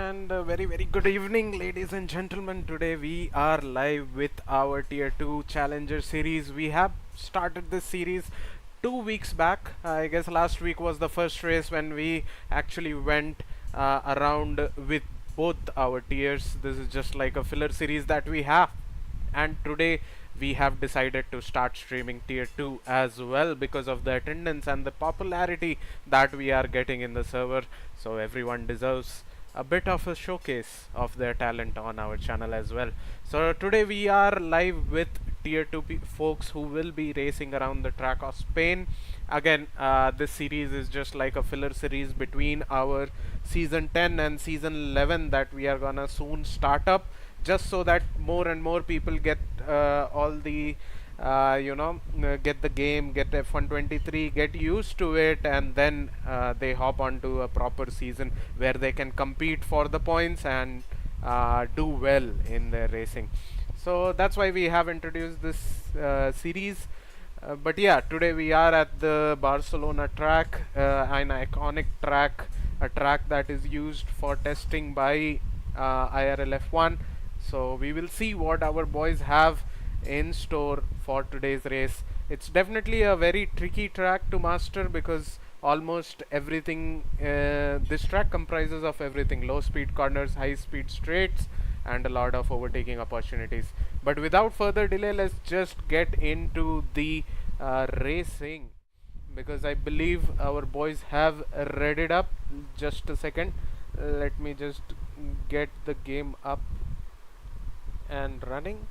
And a very good evening, ladies and gentlemen. Today we are live with our Tier 2 Challenger series. We have started this series 2 weeks back. I guess last week was the first race when we actually went around with both our tiers. This is just like a filler series that we have, and today we have decided to start streaming tier 2 as well because of the attendance and the popularity that we are getting in the server. So everyone deserves a bit of a showcase of their talent on our channel as well. So today we are live with tier 2 folks who will be racing around the track of Spain. Again, this series is just like a filler series between our season 10 and season 11 that we are gonna soon start up, just so that more and more people get all the get the game, get F123, get used to it, and then they hop onto a proper season where they can compete for the points and do well in their racing. So that's why we have introduced this series. But yeah, today we are at the Barcelona track, an iconic track, a track that is used for testing by IRL F1. So we will see what our boys have in store for today's race. It's definitely a very tricky track to master because almost everything, this track comprises of everything: low speed corners, high speed straights, and a lot of overtaking opportunities. But without further delay, let's just get into the racing, because I believe our boys have read it up. Just a second, let me just get the game up and running.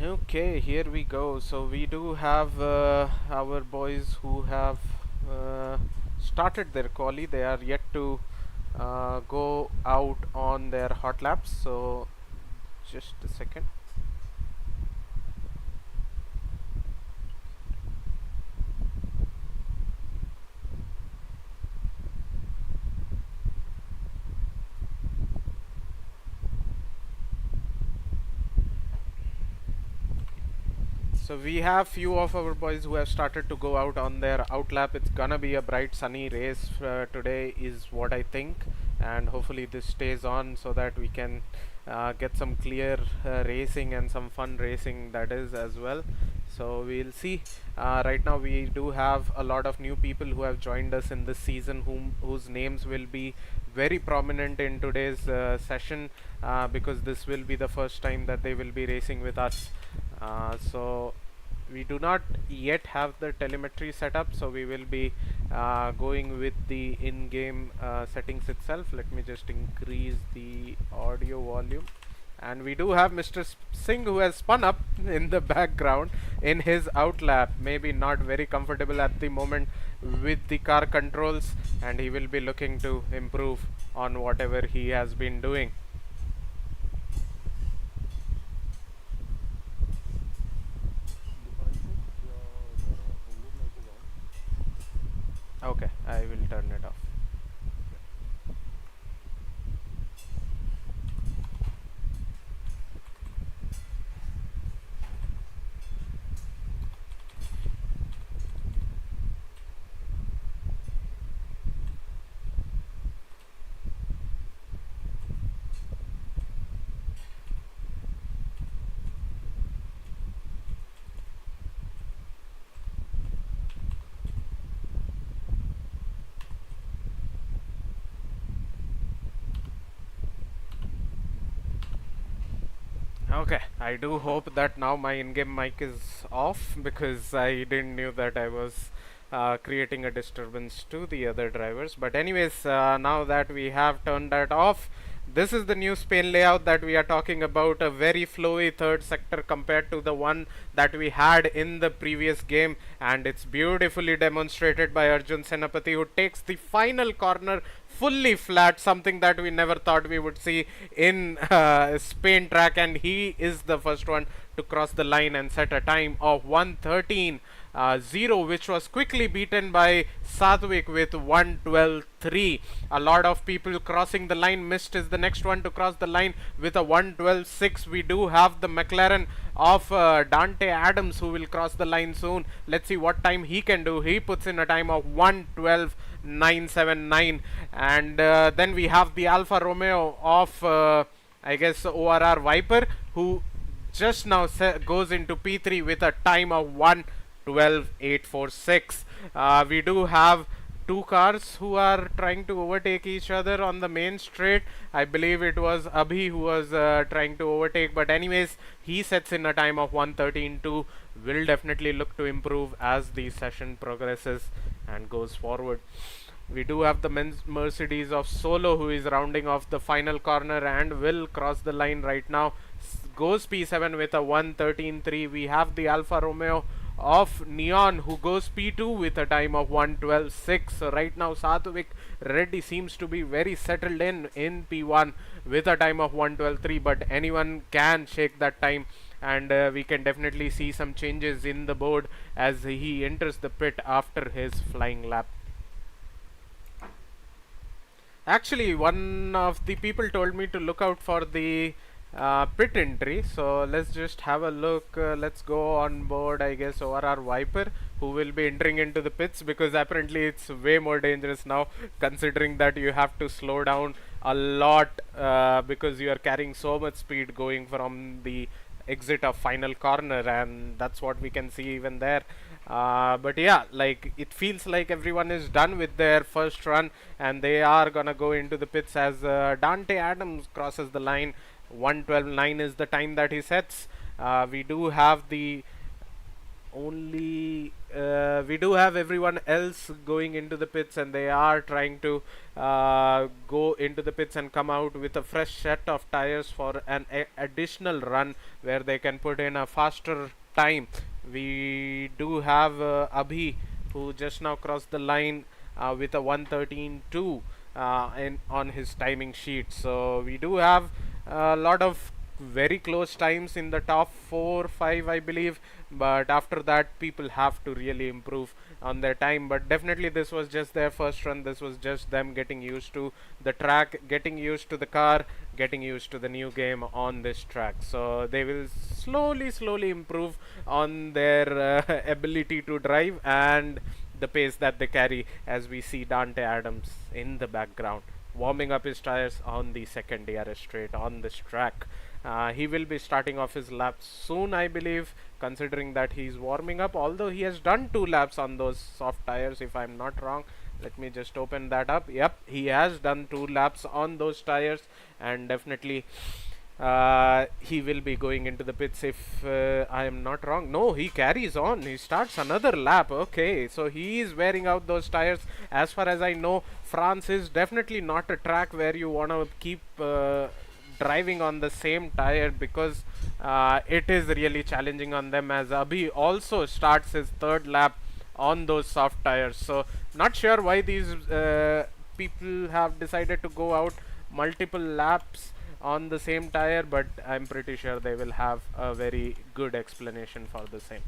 Okay, here we go. So we do have our boys who have started their quali. They are yet to go out on their hot laps. So just a second. So we have few of our boys who have started to go out on their outlap. It's gonna be a bright sunny race today is what I think, and hopefully this stays on so that we can get some clear racing and some fun racing, that is, as well. So we'll see. Right now we do have a lot of new people who have joined us in this season, whose names will be very prominent in today's session, because this will be the first time that they will be racing with us. So we do not yet have the telemetry set up, so we will be going with the in-game settings itself. Let me just increase the audio volume, and we do have Mr. Singh, who has spun up in the background in his outlap. Maybe not very comfortable at the moment with the car controls, and he will be looking to improve on whatever he has been doing. Okay, I will turn it off. Okay, I do hope that now my in-game mic is off, because I didn't knew that I was creating a disturbance to the other drivers. But anyways, now that we have turned that off, this is the new Spain layout that we are talking about. A very flowy third sector compared to the one that we had in the previous game, and it's beautifully demonstrated by Arjun Senapati, who takes the final corner fully flat, something that we never thought we would see in Spain track, and he is the first one to cross the line and set a time of 1:13. 0, which was quickly beaten by Satvik with 112.3. A lot of people crossing the line. Mist is the next one to cross the line with a 112.6. We do have the McLaren of Dante Adams who will cross the line soon. Let's see what time he can do. He puts in a time of 112.979. And then we have the Alfa Romeo of I guess ORR Viper, who just now goes into P3 with a time of 112.846. We do have two cars who are trying to overtake each other on the main straight. I believe it was Abhi who was trying to overtake, but anyways, he sets in a time of 113.2. Will definitely look to improve as the session progresses and goes forward. We do have the Mercedes of Solo, who is rounding off the final corner and will cross the line right now. Goes P7 with a 113.3. We have the Alfa Romeo of Neon, who goes P2 with a time of 112.6. So right now Satvik Reddy seems to be very settled in P1 with a time of 112.3, but anyone can shake that time, and we can definitely see some changes in the board as he enters the pit after his flying lap. Actually, one of the people told me to look out for the pit entry, so let's just have a look. Let's go on board, I guess, ORR Viper, who will be entering into the pits, because apparently it's way more dangerous now, considering that you have to slow down a lot because you are carrying so much speed going from the exit of final corner, and that's what we can see even there. But yeah, like, it feels like everyone is done with their first run and they are gonna go into the pits as Dante Adams crosses the line. 112.9 is the time that he sets. We do have everyone else going into the pits, and they are trying to go into the pits and come out with a fresh set of tires for an additional run where they can put in a faster time. We do have Abhi, who just now crossed the line with a 113.2 on his timing sheet. So we do have a lot of very close times in the top 4-5, I believe, but after that people have to really improve on their time. But definitely this was just their first run. This was just them getting used to the track, getting used to the car, getting used to the new game on this track. So they will slowly improve on their ability to drive and the pace that they carry, as we see Dante Adams in the background warming up his tires on the second DRS straight on this track. He will be starting off his laps soon, I believe, considering that he's warming up, although he has done 2 laps on those soft tires, if I'm not wrong. Let me just open that up. Yep, he has done 2 laps on those tires, and definitely he will be going into the pits, if I am not wrong. No, he carries on. He starts another lap. Okay, so he is wearing out those tires. As far as I know, France is definitely not a track where you want to keep driving on the same tire, because it is really challenging on them, as Abhi also starts his 3rd lap on those soft tires. So not sure why these people have decided to go out multiple laps on the same tire, but I'm pretty sure they will have a very good explanation for the same.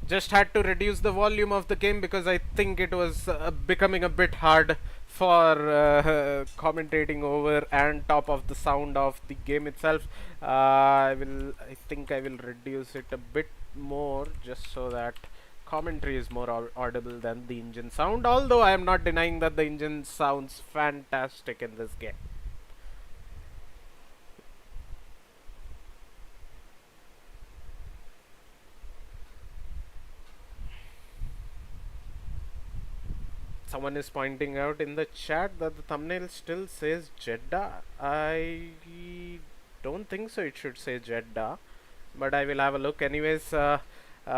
Just had to reduce the volume of the game because I think it was becoming a bit hard for commentating over and top of the sound of the game itself. I think I will reduce it a bit more, just so that commentary is more audible than the engine sound, although I am not denying that the engine sounds fantastic in this game. Someone is pointing out in the chat that the thumbnail still says Jeddah. I don't think so. It should say Jeddah, but I will have a look. Anyways,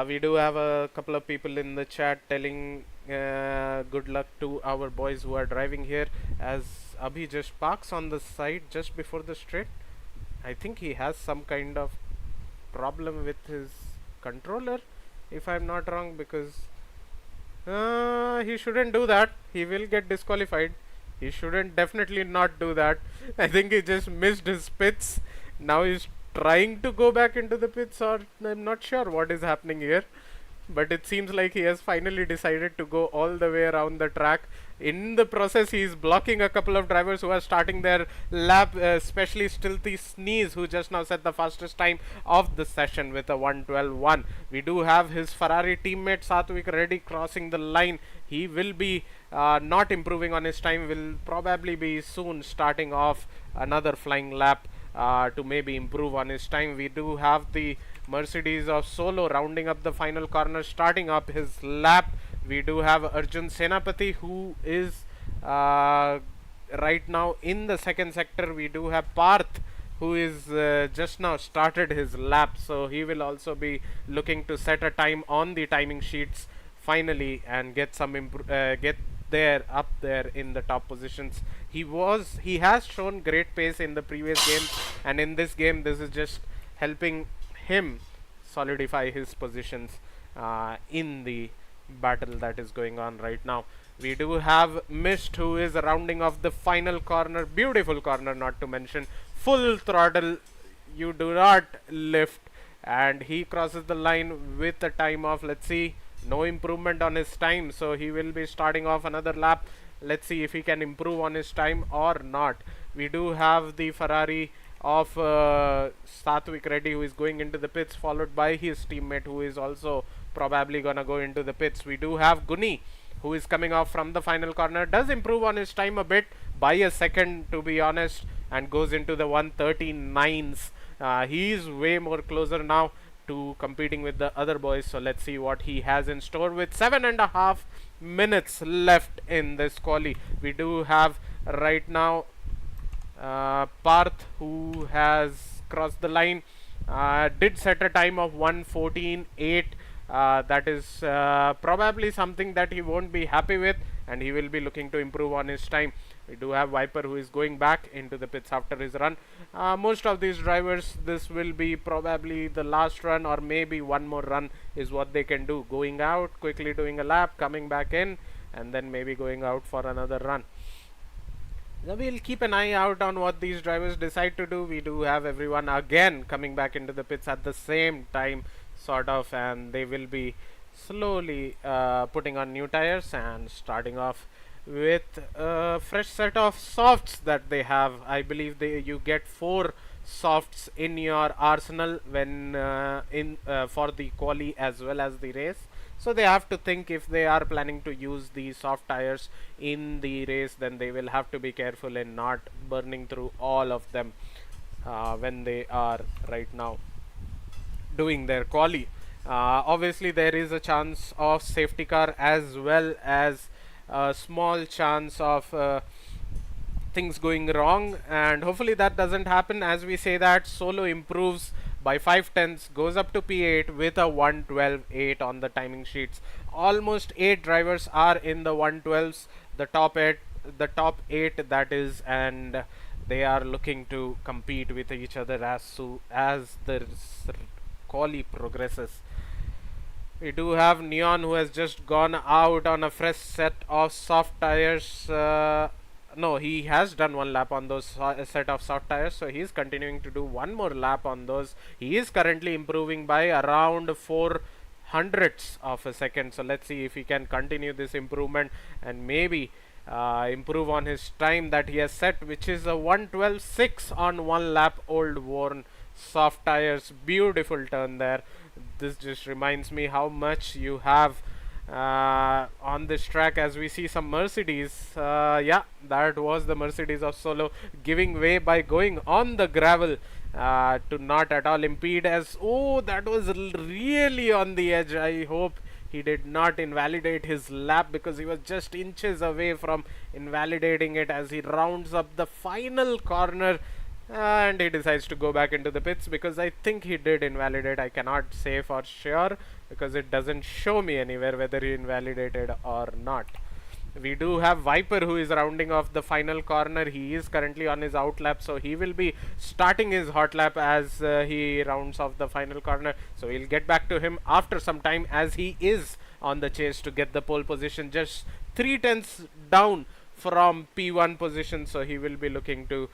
we do have a couple of people in the chat telling good luck to our boys who are driving here, as Abhi just parks on the side just before the straight. I think he has some kind of problem with his controller, if I'm not wrong, because he shouldn't do that. He will get disqualified. He shouldn't definitely not do that. I think he just missed his pits Now he's trying to go back into the pits, or I'm not sure what is happening here. But it seems like he has finally decided to go all the way around the track. In the process, he's blocking a couple of drivers who are starting their lap, especially Stealthy Sneeze, who just now set the fastest time of the session with a 1:12.1. We do have his Ferrari teammate Satvik Reddy crossing the line. He will be not improving on his time, will probably be soon starting off another flying lap to maybe improve on his time. We do have the Mercedes of Solo rounding up the final corner, starting up his lap. We do have Arjun Senapati, who is right now in the second sector. We do have Parth, who is just now started his lap, so he will also be looking to set a time on the timing sheets finally and get some get there up there in the top positions. He has shown great pace in the previous games, and in this game this is just helping him solidify his positions in the battle that is going on right now. We do have Mist, who is rounding off the final corner. Beautiful corner, not to mention. Full throttle, you do not lift, and he crosses the line with a time of, let's see, no improvement on his time, so he will be starting off another lap. Let's see if he can improve on his time or not. We do have the Ferrari of Satvik Reddy, who is going into the pits, followed by his teammate, who is also probably gonna go into the pits. We do have Guni, who is coming off from the final corner, does improve on his time a bit, by a second to be honest, and goes into the 1:39s. He is way more closer now to competing with the other boys, so let's see what he has in store with 7.5 minutes left in this quali. We do have right now Parth, who has crossed the line, did set a time of 1:14.8. That is probably something that he won't be happy with, and he will be looking to improve on his time. We do have Viper, who is going back into the pits after his run. Most of these drivers, this will be probably the last run, or maybe one more run is what they can do. Going out, quickly doing a lap, coming back in, and then maybe going out for another run. Now we'll keep an eye out on what these drivers decide to do. We do have everyone again coming back into the pits at the same time, sort of, and they will be slowly putting on new tires and starting off with a fresh set of softs that they have. I believe you get 4 softs in your arsenal when for the quali as well as the race. So they have to think, if they are planning to use the soft tires in the race, then they will have to be careful in not burning through all of them when they are right now doing their quali. Obviously there is a chance of safety car, as well as a small chance of things going wrong, and hopefully that doesn't happen. As we say that, Solo improves by 5/10, goes up to P8 with a 1:12.8 on the timing sheets. Almost 8 drivers are in the 1:12s, the top 8 that is, and they are looking to compete with each other as the quali progresses. We do have Neon, who has just gone out on a fresh set of soft tires. No, he has done one lap on those set of soft tires, so he is continuing to do one more lap on those. He is currently improving by around 400ths of a second, so let's see if he can continue this improvement and maybe improve on his time that he has set, which is a 1:12.6 on one lap, old worn soft tires. Beautiful turn there. This just reminds me how much you have on this track, as we see some Mercedes. Yeah, that was the Mercedes of Solo giving way by going on the gravel to not at all impede. As oh, that was really on the edge. I hope he did not invalidate his lap, because he was just inches away from invalidating it as he rounds up the final corner. And he decides to go back into the pits, because I think he did invalidate. I cannot say for sure, because it doesn't show me anywhere whether he invalidated or not. We do have Viper, who is rounding off the final corner. He is currently on his out lap, so he will be starting his hot lap as he rounds off the final corner. So we'll get back to him after some time, as he is on the chase to get the pole position, just 3/10 down from P1 position, so he will be looking to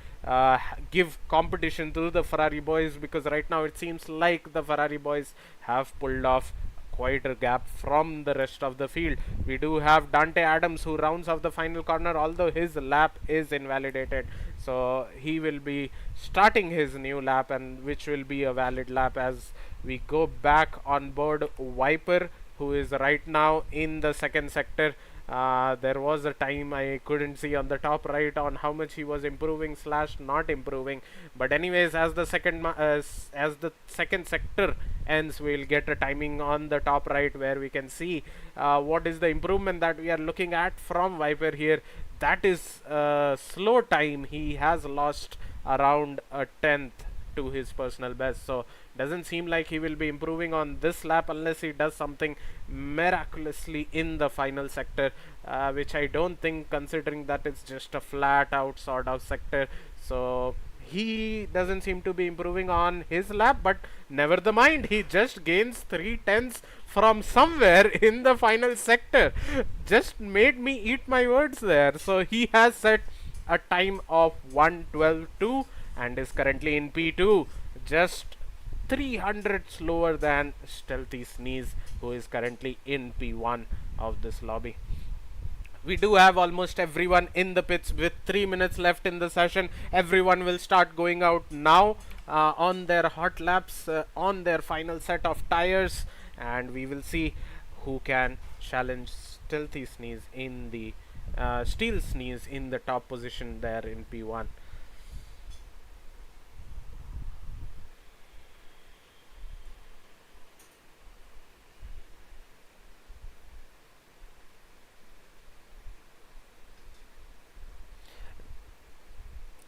give competition to the Ferrari boys, because right now it seems like the Ferrari boys have pulled off quite a gap from the rest of the field. We do have Dante Adams, who rounds off the final corner, although his lap is invalidated, so he will be starting his new lap, and which will be a valid lap as we go back on board Viper, who is right now in the second sector. There was a time I couldn't see on the top right on how much he was improving slash not improving, but anyways, as the second sector ends, we'll get a timing on the top right where we can see what is the improvement that we are looking at from Viper here. That is slow time. He has lost around a tenth to his personal best, so doesn't seem like he will be improving on this lap unless he does something miraculously in the final sector, which I don't think, considering that it's just a flat out sort of sector. So he doesn't seem to be improving on his lap, but never the mind, he just gains 3/10 from somewhere in the final sector. Just made me eat my words there. So he has set a time of 1:12.2 and is currently in P2, just 300 slower than Stealthy Sneeze, who is currently in P1 of this lobby. We do have almost everyone in the pits with 3 minutes left in the session. Everyone will start going out now on their hot laps, on their final set of tires, and we will see who can challenge Stealthy Sneeze in the Steel Sneeze in the top position there in P1.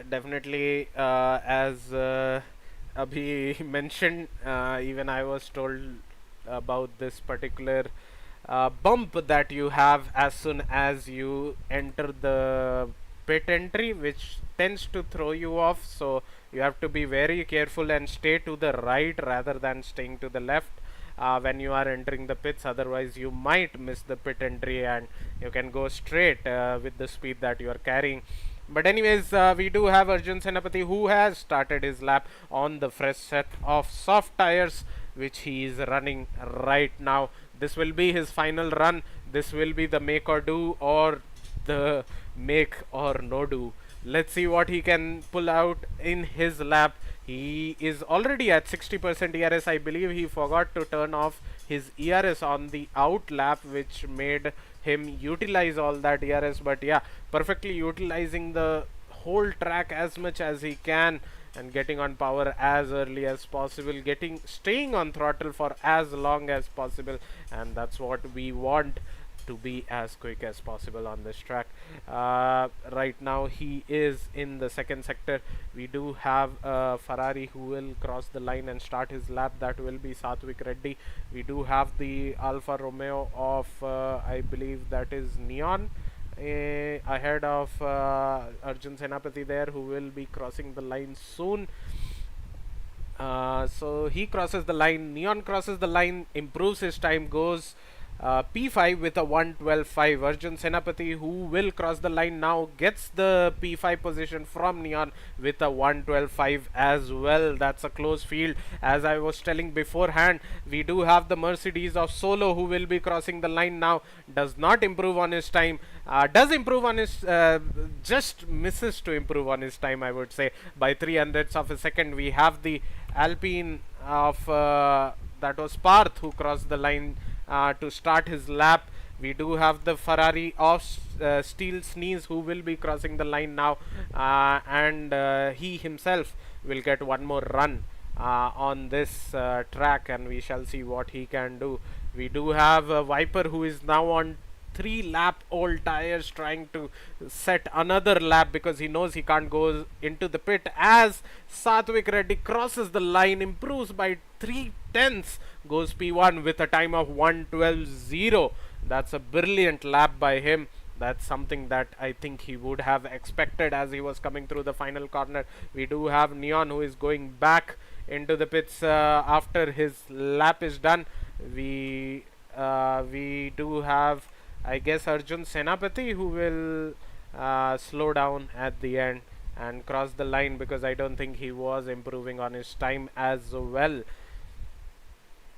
Definitely, as Abhi mentioned, even I was told about this particular bump that you have as soon as you enter the pit entry, which tends to throw you off, so you have to be very careful and stay to the right rather than staying to the left when you are entering the pits, otherwise you might miss the pit entry and you can go straight with the speed that you are carrying. But anyways, we do have Arjun Senapati, who has started his lap on the fresh set of soft tires, which he is running right now. This will be his final run. This will be the make or do, or the make or no do. Let's see what he can pull out in his lap. He is already at 60% ERS. I believe he forgot to turn off his ERS on the out lap, which made him utilize all that ERS. But yeah, perfectly utilizing the whole track as much as he can and getting on power as early as possible, staying on throttle for as long as possible, and that's what we want, to be as quick as possible on this track. Right now he is in the second sector. We do have Ferrari who will cross the line and start his lap. That will be Satvik Reddy. We do have the Alfa Romeo of I believe that is Neon ahead of Arjun Senapati there, who will be crossing the line soon. So he crosses the line, Neon crosses the line, improves his time, goes P5 with a 1:12.5. Arjun Senapati, who will cross the line now, gets the P5 position from Neon with a 1:12.5 as well. That's a close field. As I was telling beforehand, we do have the Mercedes of Solo, who will be crossing the line now. Does not improve on his time. Does improve on his, just misses to improve on his time, I would say, by 300ths of a second. We have the Alpine of that was Parth, who crossed the line to start his lap. We do have the Ferrari of Steel Sneeze, who will be crossing the line now, and he himself will get one more run on this track, and we shall see what he can do. We do have Viper, who is now on 3-lap old tires, trying to set another lap because he knows he can't go into the pit, as Satvik Reddy crosses the line, improves by 3/10, goes P1 with a time of 1:12.0. That's a brilliant lap by him. That's something that I think he would have expected as he was coming through the final corner. We do have Neon, who is going back into the pits after his lap is done. We do have, I guess, Arjun Senapati, who will slow down at the end and cross the line, because I don't think he was improving on his time as well.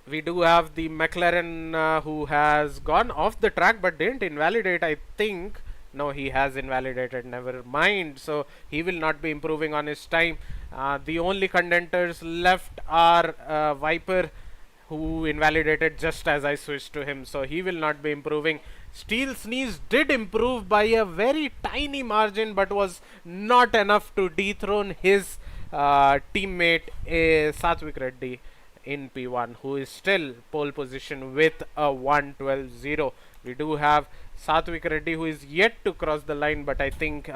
We do have the McLaren who has gone off the track but didn't invalidate, I think. No, he has invalidated, never mind. So he will not be improving on his time. The only contenders left are Viper, who invalidated just as I switched to him, so he will not be improving. Steel Sneeze did improve by a very tiny margin, but was not enough to dethrone his teammate Satvik Reddy in P1, who is still pole position with a 112.0. We do have Satvik Reddy, who is yet to cross the line, but I think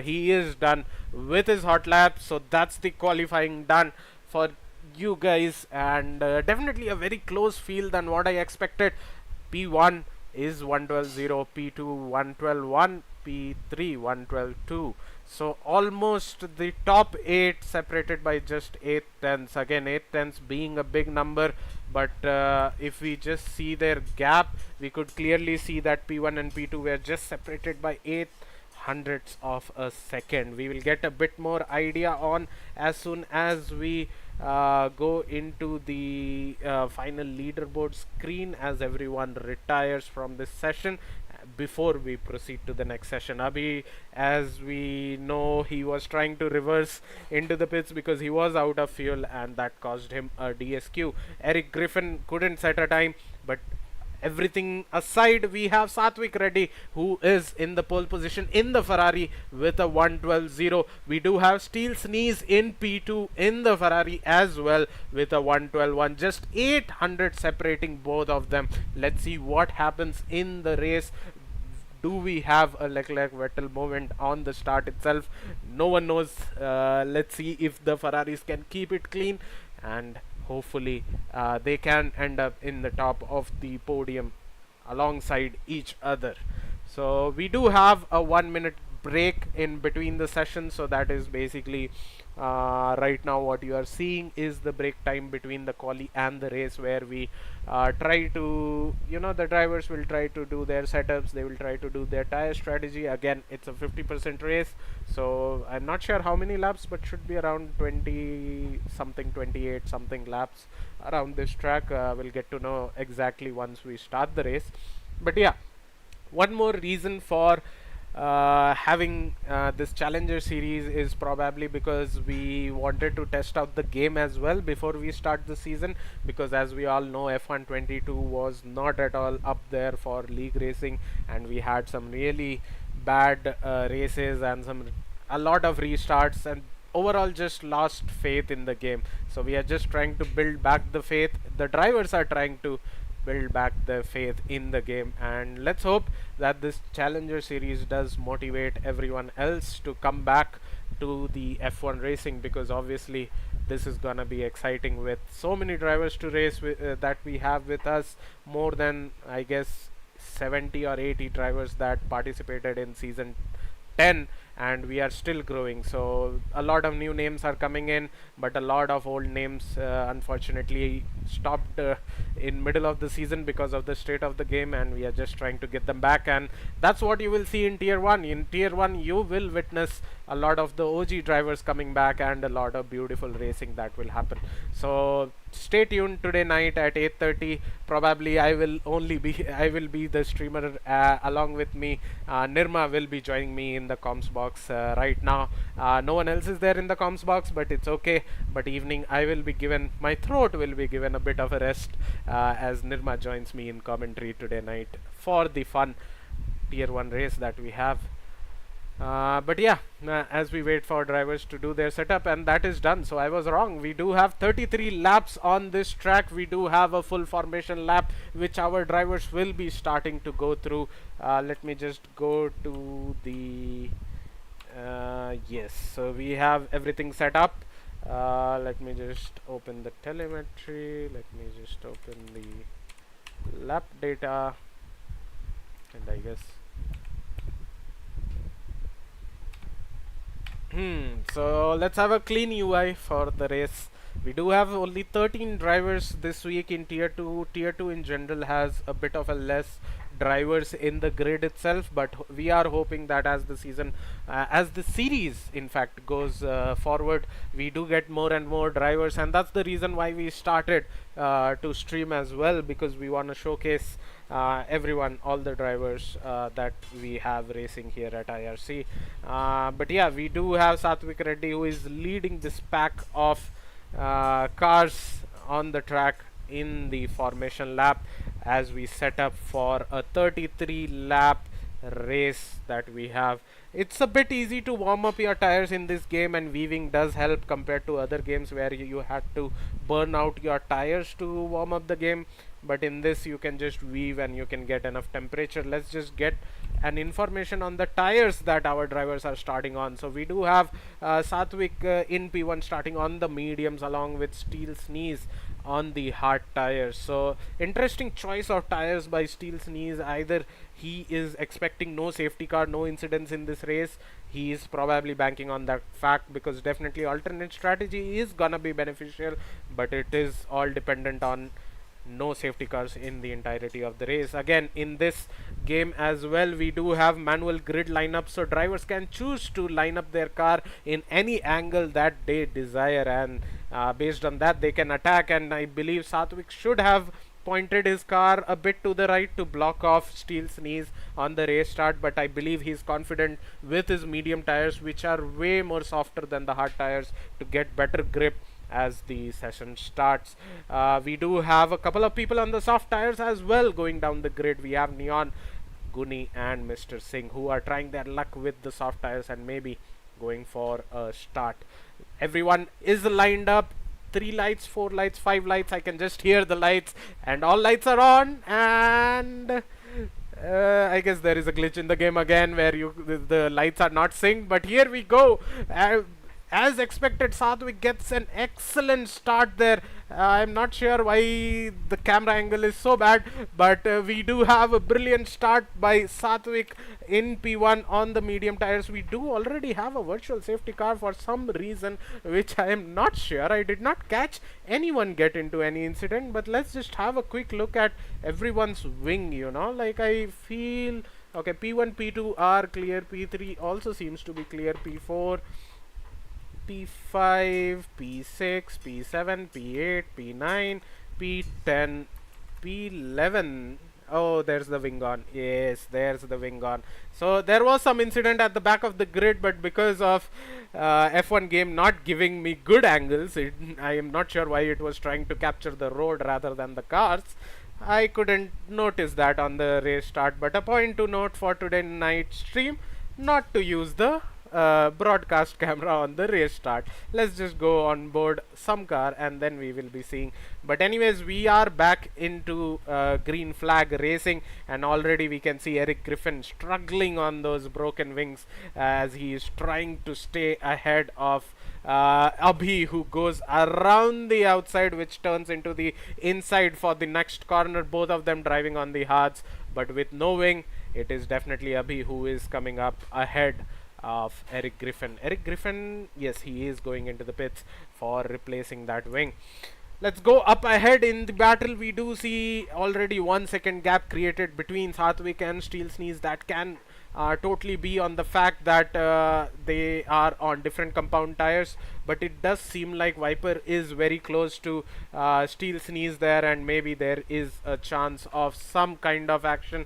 he is done with his hot lap. So that's the qualifying done for you guys, and definitely a very close field than what I expected. P1 is 112.0, P2 112.1, P3 112.2. So almost the top 8 separated by just 8 tenths. Again, 8 tenths being a big number, but if we just see their gap, we could clearly see that P1 and P2 were just separated by 8 hundredths of a second. We will get a bit more idea on as soon as we go into the final leaderboard screen, as everyone retires from this session before we proceed to the next session. Abhi, as we know, he was trying to reverse into the pits because he was out of fuel, and that caused him a DSQ. Eric Griffin couldn't set a time, but everything aside, we have Satvik Reddy, who is in the pole position in the Ferrari with a 112.0. We do have Steel Sneeze in P2 in the Ferrari as well with a 112.1. Just 800 separating both of them. Let's see what happens in the race. Do we have a Leclerc-Vettel moment on the start itself? No one knows. Let's see if the Ferraris can keep it clean, and hopefully they can end up in the top of the podium alongside each other. So we do have a 1 minute break in between the sessions, so that is basically right now what you are seeing is the break time between the quali and the race, where we try to, the drivers will try to do their setups, they will try to do their tire strategy. Again, it's a 50% race, so I'm not sure how many laps, but should be around 20 something, 28 something laps around this track. We'll get to know exactly once we start the race. But yeah, one more reason for having this Challenger series is probably because we wanted to test out the game as well before we start the season, because as we all know, F1 22 was not at all up there for league racing, and we had some really bad races and a lot of restarts, and overall just lost faith in the game. So we are just trying to build back the faith. The drivers are trying to build back the faith in the game, and let's hope that this Challenger series does motivate everyone else to come back to the F1 racing, because obviously this is gonna be exciting with so many drivers to race with that we have with us. More than, I guess, 70 or 80 drivers that participated in season 10, and we are still growing. So a lot of new names are coming in, but a lot of old names unfortunately stopped in middle of the season because of the state of the game, and we are just trying to get them back. And that's what you will see in Tier 1. In Tier 1 you will witness a lot of the OG drivers coming back and a lot of beautiful racing that will happen. So stay tuned today night at 8:30. Probably I will be the streamer. Along with me, Nirma will be joining me in the comms box right now. No one else is there in the comms box, but it's okay. But evening my throat will be given a bit of a rest as Nirma joins me in commentary today night for the fun Tier 1 race that we have. But yeah, as we wait for drivers to do their setup, and that is done. So I was wrong. We do have 33 laps on this track. We do have a full formation lap, which our drivers will be starting to go through. Let me just go to the yes, so we have everything set up. Let me just open the telemetry. Let me just open the lap data, and I guess so let's have a clean UI for the race. We do have only 13 drivers this week in Tier 2. Tier 2 in general has a bit of a less drivers in the grid itself, but we are hoping that as the as the series in fact goes forward, we do get more and more drivers, and that's the reason why we started to stream as well, because we want to showcase everyone, all the drivers that we have racing here at IRC. But yeah, we do have Satvik Reddy, who is leading this pack of cars on the track in the formation lap, as we set up for a 33 lap race that we have. It's a bit easy to warm up your tires in this game, and weaving does help compared to other games where you had to burn out your tires to warm up the game. But in this you can just weave and you can get enough temperature. Let's just get an information on the tires that our drivers are starting on. So we do have Satvik in P1 starting on the mediums, along with Steel Sneeze on the hard tires. So interesting choice of tires by Steel Sneeze. Either he is expecting no safety car, no incidents in this race. He is probably banking on that fact, because definitely alternate strategy is gonna be beneficial, but it is all dependent on no safety cars in the entirety of the race. Again, in this game as well, we do have manual grid lineup, so drivers can choose to line up their car in any angle that they desire, and based on that they can attack. And I believe Satvik should have pointed his car a bit to the right to block off Steel Sneeze on the race start, but I believe he's confident with his medium tires, which are way more softer than the hard tires, to get better grip as the session starts. We do have a couple of people on the soft tires as well going down the grid. We have Neon, Guni and Mr. Singh, who are trying their luck with the soft tires and maybe going for a start. Everyone is lined up. 3 lights, 4 lights, 5 lights. I can just hear the lights, and all lights are on. And I guess there is a glitch in the game again where the lights are not synced, but here we go. As expected, Satvik gets an excellent start there. I'm not sure why the camera angle is so bad, but we do have a brilliant start by Satvik in P1 on the medium tires. We do already have a virtual safety car for some reason, which I am not sure. I did not catch anyone get into any incident, but let's just have a quick look at everyone's wing, you know. Like, I feel, okay, P1, P2 are clear, P3 also seems to be clear, P4, P5, P6, P7, P8, P9, P10, P11. Oh, there's the wing on. Yes, there's the wing on. So there was some incident at the back of the grid, but because of F1 game not giving me good angles, I am not sure why it was trying to capture the road rather than the cars. I couldn't notice that on the race start, but a point to note for today night stream, not to use the broadcast camera on the race start. Let's just go on board some car and then we will be seeing. But anyways, we are back into green flag racing, and already we can see Eric Griffin struggling on those broken wings as he is trying to stay ahead of Abhi, who goes around the outside, which turns into the inside for the next corner. Both of them driving on the hards, but with no wing. It is definitely Abhi who is coming up ahead of Eric Griffin. Eric Griffin, yes, he is going into the pits for replacing that wing. Let's go up ahead in the battle. We do see already 1 second gap created between Satvik and Steel Sneeze. That can totally be on the fact that they are on different compound tires, but it does seem like Viper is very close to Steel Sneeze there, and maybe there is a chance of some kind of action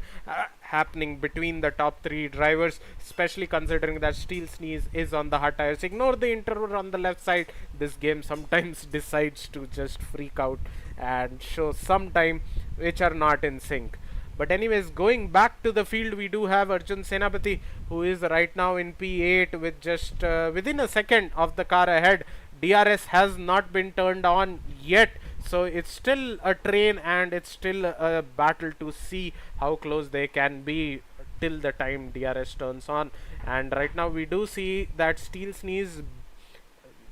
happening between the top 3 drivers, especially considering that Steel Sneeze is on the hard tires. Ignore the interval on the left side. This game sometimes decides to just freak out and show some time which are not in sync. But anyways, going back to the field, we do have Arjun Senapati, who is right now in P8 with just within a second of the car ahead. DRS has not been turned on yet, so it's still a train and it's still a battle to see how close they can be till the time DRS turns on. And right now we do see that Steel Sneeze,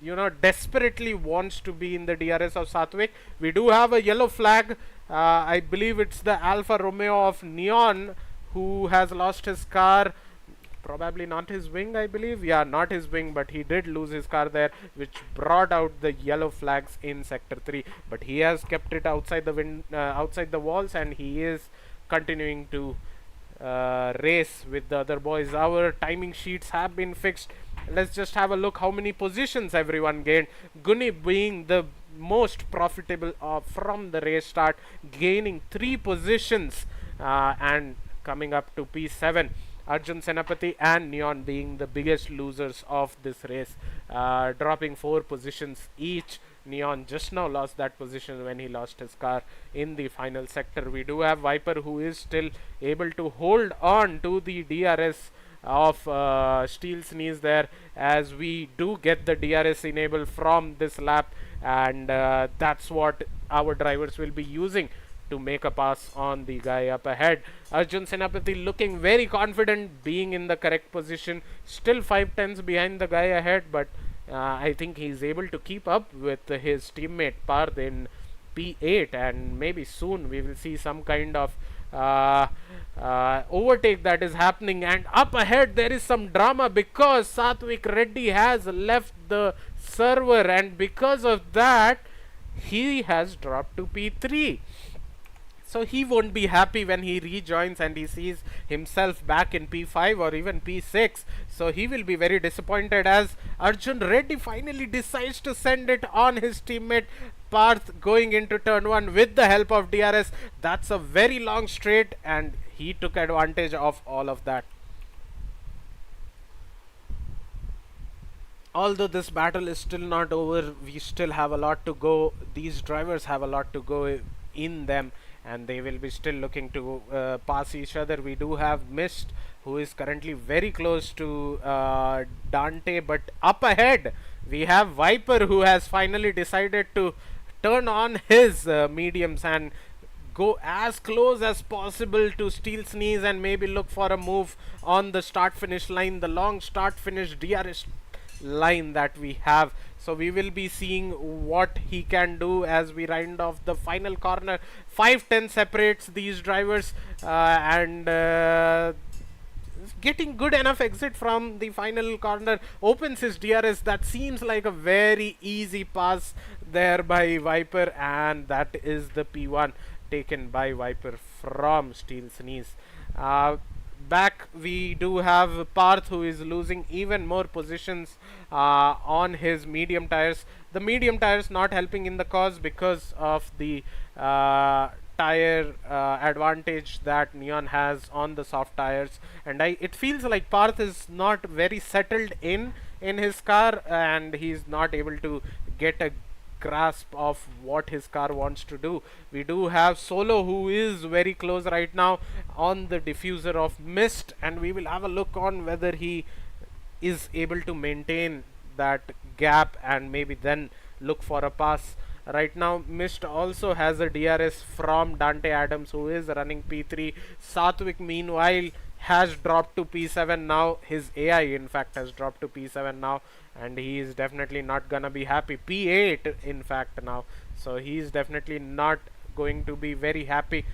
you know, desperately wants to be in the DRS of Satvik. We do have a yellow flag. I believe it's the Alfa Romeo of Neon who has lost his car. Probably not his wing, I believe. Yeah, not his wing, but he did lose his car there, which brought out the yellow flags in Sector 3. But he has kept it outside the walls, and he is continuing to race with the other boys. Our timing sheets have been fixed. Let's just have a look how many positions everyone gained. Guni being the most profitable from the race start, gaining 3 positions and coming up to P7. Arjun Senapati and Neon being the biggest losers of this race, dropping 4 positions each. Neon just now lost that position when he lost his car in the final sector. We do have Viper, who is still able to hold on to the DRS of Steel Sneeze there, as we do get the DRS enable from this lap, and that's what our drivers will be using to make a pass on the guy up ahead. Arjun Senapati looking very confident, being in the correct position, still 5/10 behind the guy ahead, but I think he's able to keep up with his teammate Parth in P8, and maybe soon we will see some kind of overtake that is happening. And up ahead there is some drama because Satvik Reddy has left the server, and because of that he has dropped to P3. So he won't be happy when he rejoins and he sees himself back in P5 or even P6. So he will be very disappointed, as Arjun Reddy finally decides to send it on his teammate Parth going into turn 1 with the help of DRS. That's a very long straight, and he took advantage of all of that. Although this battle is still not over, we still have a lot to go. These drivers have a lot to go in them, and they will be still looking to pass each other. We do have Mist, who is currently very close to Dante, but up ahead we have Viper, who has finally decided to turn on his mediums and go as close as possible to Steel Sneeze and maybe look for a move on the start finish line, the long start finish DRS line that we have. So we will be seeing what he can do as we round off the final corner. 5:10 separates these drivers, and getting good enough exit from the final corner opens his DRS. That seems like a very easy pass there by Viper, and that is the P1 taken by Viper from Steel Sneeze. Back we do have Parth, who is losing even more positions on his medium tires. The medium tires not helping in the cause because of the tire advantage that Neon has on the soft tires, and it feels like Parth is not very settled in his car, and he's not able to get a grasp of what his car wants to do. We do have Solo, who is very close right now on the diffuser of Mist, and we will have a look on whether he is able to maintain that gap and maybe then look for a pass. Right now Mist also has a DRS from Dante Adams, who is running P3. Satvik meanwhile has dropped to P7 now. His AI in fact has dropped to P7 now, and he is definitely not gonna be happy. P8 in fact now, so he is definitely not going to be very happy.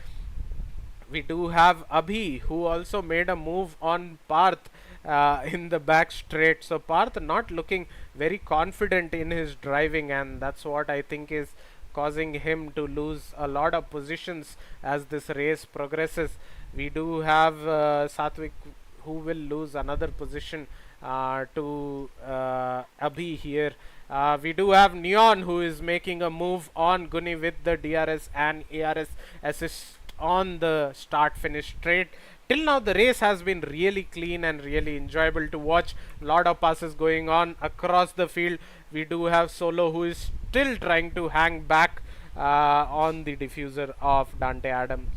We do have Abhi, who also made a move on Parth in the back straight. So Parth not looking very confident in his driving, and that's what I think is causing him to lose a lot of positions as this race progresses. We do have Satvik, who will lose another position to Abhi here. We do have Neon, who is making a move on Guni with the DRS and ARS assist on the start finish straight. Till now the race has been really clean and really enjoyable to watch. Lot of passes going on across the field. We do have Solo, who is still trying to hang back on the diffuser of Dante Adams,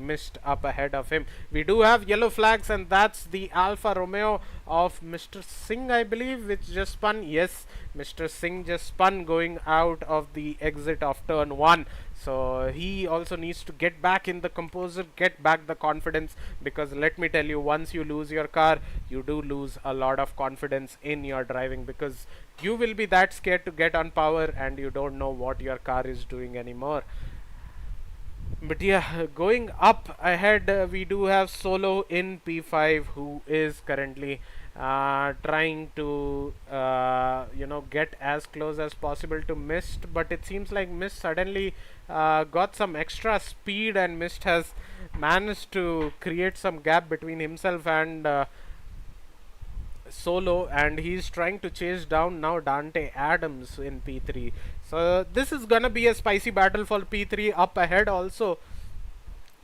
Mist up ahead of him. We do have yellow flags, and that's the Alfa Romeo of Mr. Singh, I believe, which just spun. Yes, Mr. Singh just spun going out of the exit of turn 1. So he also needs to get back in the composure, get back the confidence, because let me tell you, once you lose your car, you do lose a lot of confidence in your driving, because you will be that scared to get on power and you don't know what your car is doing anymore. But yeah, going up ahead, we do have Solo in P5, who is currently trying to get as close as possible to Mist, but it seems like Mist suddenly got some extra speed, and Mist has managed to create some gap between himself and Solo, and he's trying to chase down now Dante Adams in P3. So this is gonna be a spicy battle for P3. Up ahead also,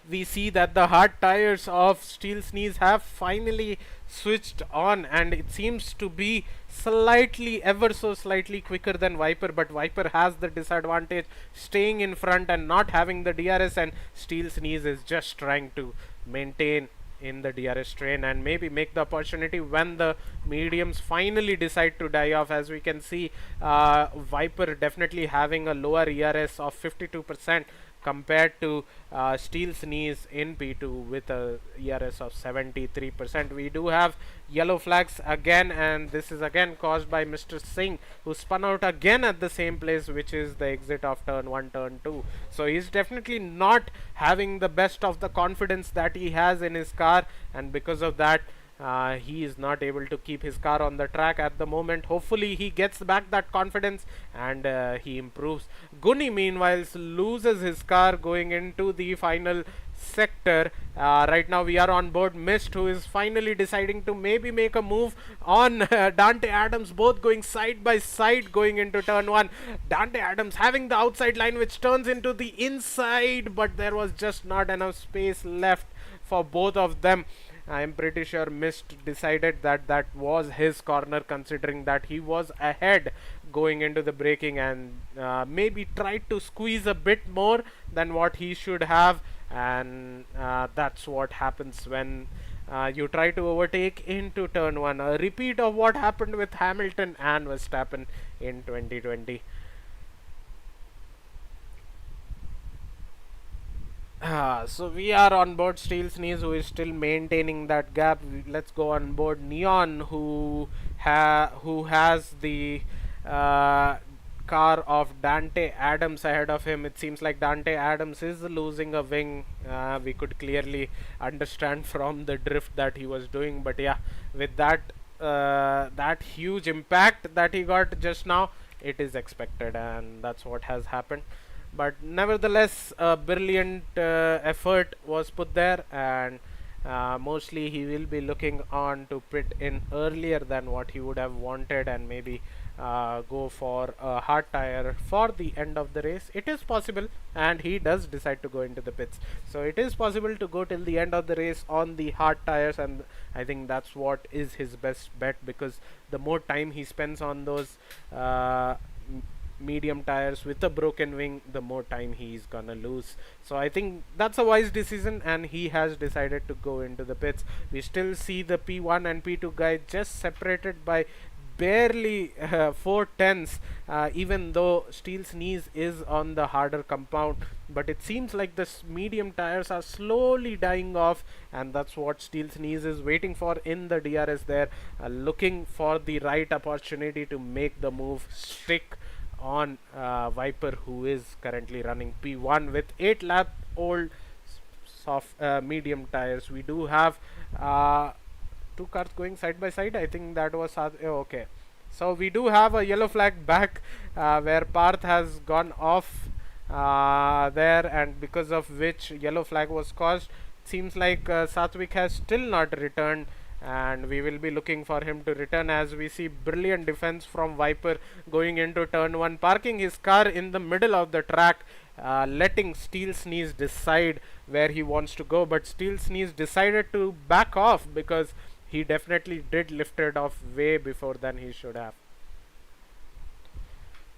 we see that the hard tires of Steel Sneeze have finally switched on, and it seems to be slightly, ever so slightly quicker than Viper, but Viper has the disadvantage staying in front and not having the DRS, and Steel Sneeze is just trying to maintain in the DRS train and maybe make the opportunity when the mediums finally decide to die off. As we can see, Viper definitely having a lower ERS of 52% compared to Steel Sneeze in P2 with a ERS of 73%. We do have yellow flags again, and this is again caused by Mr. Singh, who spun out again at the same place, which is the exit of turn 1, turn 2. So he's definitely not having the best of the confidence that he has in his car, and because of that, he is not able to keep his car on the track at the moment. Hopefully he gets back that confidence and he improves. Guni meanwhile loses his car going into the final sector. Right now we are on board Mist, who is finally deciding to maybe make a move on Dante Adams, both going side by side going into turn 1. Dante Adams having the outside line, which turns into the inside, but there was just not enough space left for both of them. I'm pretty sure Mist decided that that was his corner, considering that he was ahead going into the braking, and maybe tried to squeeze a bit more than what he should have, and that's what happens when you try to overtake into turn 1. A repeat of what happened with Hamilton and Verstappen in 2020. So we are on board Steel Sneeze, who is still maintaining that gap. Let's go on board Neon, who has the car of Dante Adams ahead of him. It seems like Dante Adams is losing a wing. We could clearly understand from the drift that he was doing, but yeah, with that that huge impact that he got just now, it is expected, and that's what has happened. But nevertheless, a brilliant effort was put there, and mostly he will be looking on to pit in earlier than what he would have wanted, and maybe go for a hard tire for the end of the race. It is possible, and he does decide to go into the pits, so it is possible to go till the end of the race on the hard tires, and I think that's what is his best bet, because the more time he spends on those medium tires with a broken wing, the more time he's gonna lose. So I think that's a wise decision, and he has decided to go into the pits. We still see the P1 and P2 guy just separated by barely 4 tenths, even though Steel Sneeze is on the harder compound, but it seems like the medium tires are slowly dying off, and that's what Steel Sneeze is waiting for in the DRS there, looking for the right opportunity to make the move stick on Viper, who is currently running P1 with 8 lap old soft medium tires. We do have two cars going side by side. I think that was okay. So we do have a yellow flag back where Parth has gone off there, and because of which yellow flag was caused. Seems like Satvik has still not returned, and we will be looking for him to return, as we see brilliant defense from Viper going into turn 1, parking his car in the middle of the track, letting Steel Sneeze decide where he wants to go. But Steel Sneeze decided to back off, because he definitely did lift it off way before than he should have.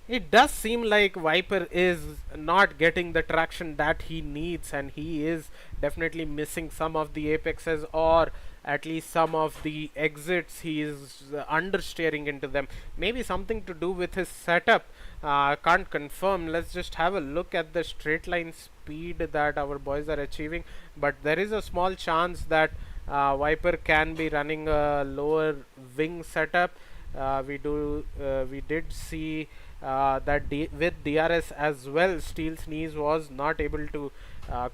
It does seem like Viper is not getting the traction that he needs, and he is definitely missing some of the apexes, or at least some of the exits. He is understeering into them. Maybe something to do with his setup. Can't confirm. Let's just have a look at the straight line speed that our boys are achieving. But there is a small chance that Viper can be running a lower wing setup. We did see that with DRS as well, Steel Sneeze was not able to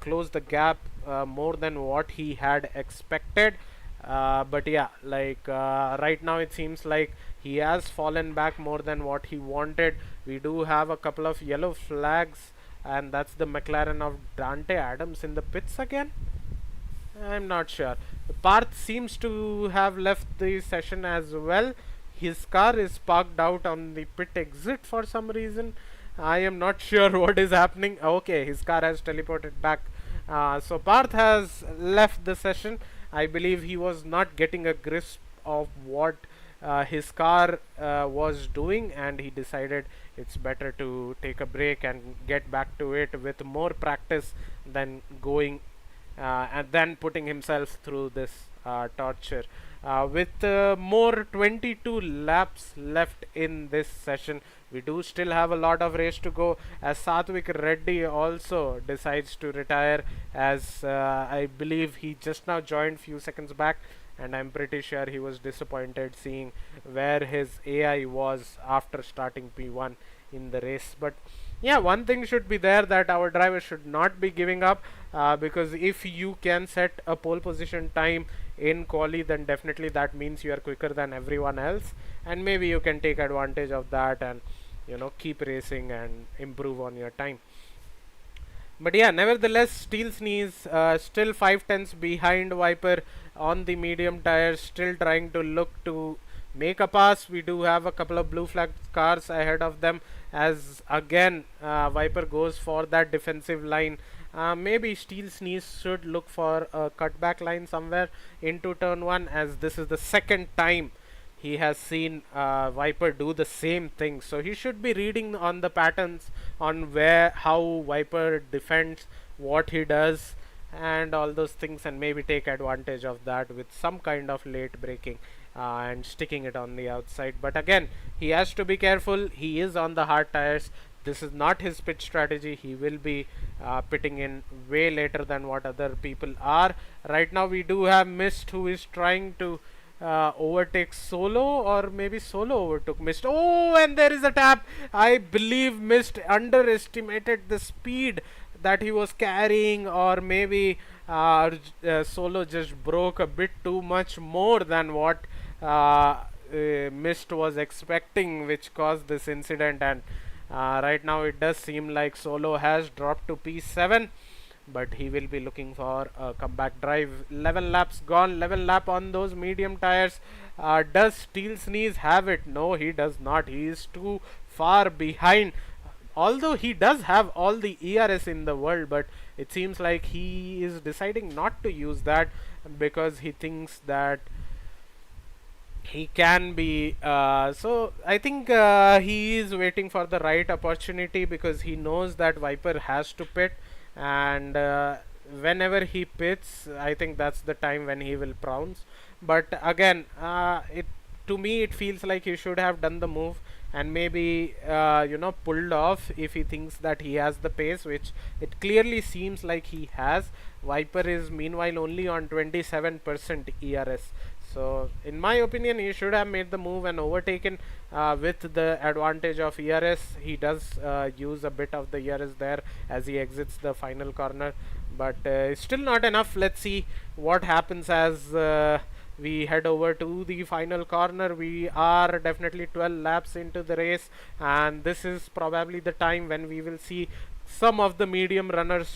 close the gap more than what he had expected. But yeah, like right now it seems like he has fallen back more than what he wanted. We do have a couple of yellow flags, and that's the McLaren of Dante Adams in the pits again. I'm not sure. Parth seems to have left the session as well. His car is parked out on the pit exit for some reason. I am not sure what is happening. Okay, his car has teleported back. So Parth has left the session. I believe he was not getting a grasp of what his car was doing, and he decided it's better to take a break and get back to it with more practice than going and then putting himself through this torture. With more 22 laps left in this session, we do still have a lot of race to go, as Satvik Reddy also decides to retire, as I believe he just now joined few seconds back, and I'm pretty sure he was disappointed seeing where his AI was after starting P1 in the race. But yeah, one thing should be there, that our driver should not be giving up, because if you can set a pole position time in quali, then definitely that means you are quicker than everyone else, and maybe you can take advantage of that and keep racing and improve on your time. But yeah, nevertheless, Steel Sneeze still 5 tenths behind Viper on the medium tires, still trying to look to make a pass. We do have a couple of blue flag cars ahead of them, as again Viper goes for that defensive line. Maybe Steel Sneeze should look for a cutback line somewhere into turn 1, as this is the second time he has seen Viper do the same thing. So he should be reading on the patterns on how Viper defends, what he does, and all those things, and maybe take advantage of that with some kind of late braking and sticking it on the outside. But again, he has to be careful. He is on the hard tires. This is not his pit strategy. He will be pitting in way later than what other people are. Right now we do have Mist, who is trying to overtake Solo, or maybe Solo overtook Mist. Oh, and there is a tap. I believe Mist underestimated the speed that he was carrying, or maybe Solo just broke a bit too much more than what Mist was expecting, which caused this incident. And right now it does seem like Solo has dropped to P7, but he will be looking for a comeback drive. 11 laps gone, 11 lap on those medium tires. Does Steel Sneeze have it? No, he does not. He is too far behind, although he does have all the ERS in the world, but it seems like he is deciding not to use that because he thinks that he can be so I think he is waiting for the right opportunity, because he knows that Viper has to pit, and whenever he pits, I think that's the time when he will pounce. But again, to me it feels like he should have done the move and maybe pulled off if he thinks that he has the pace, which it clearly seems like he has. Viper is meanwhile only on 27% ERS. So in my opinion, he should have made the move and overtaken with the advantage of ERS. He does use a bit of the ERS there as he exits the final corner, but it's still not enough. Let's see what happens as we head over to the final corner. We are definitely 12 laps into the race, and this is probably the time when we will see some of the medium runners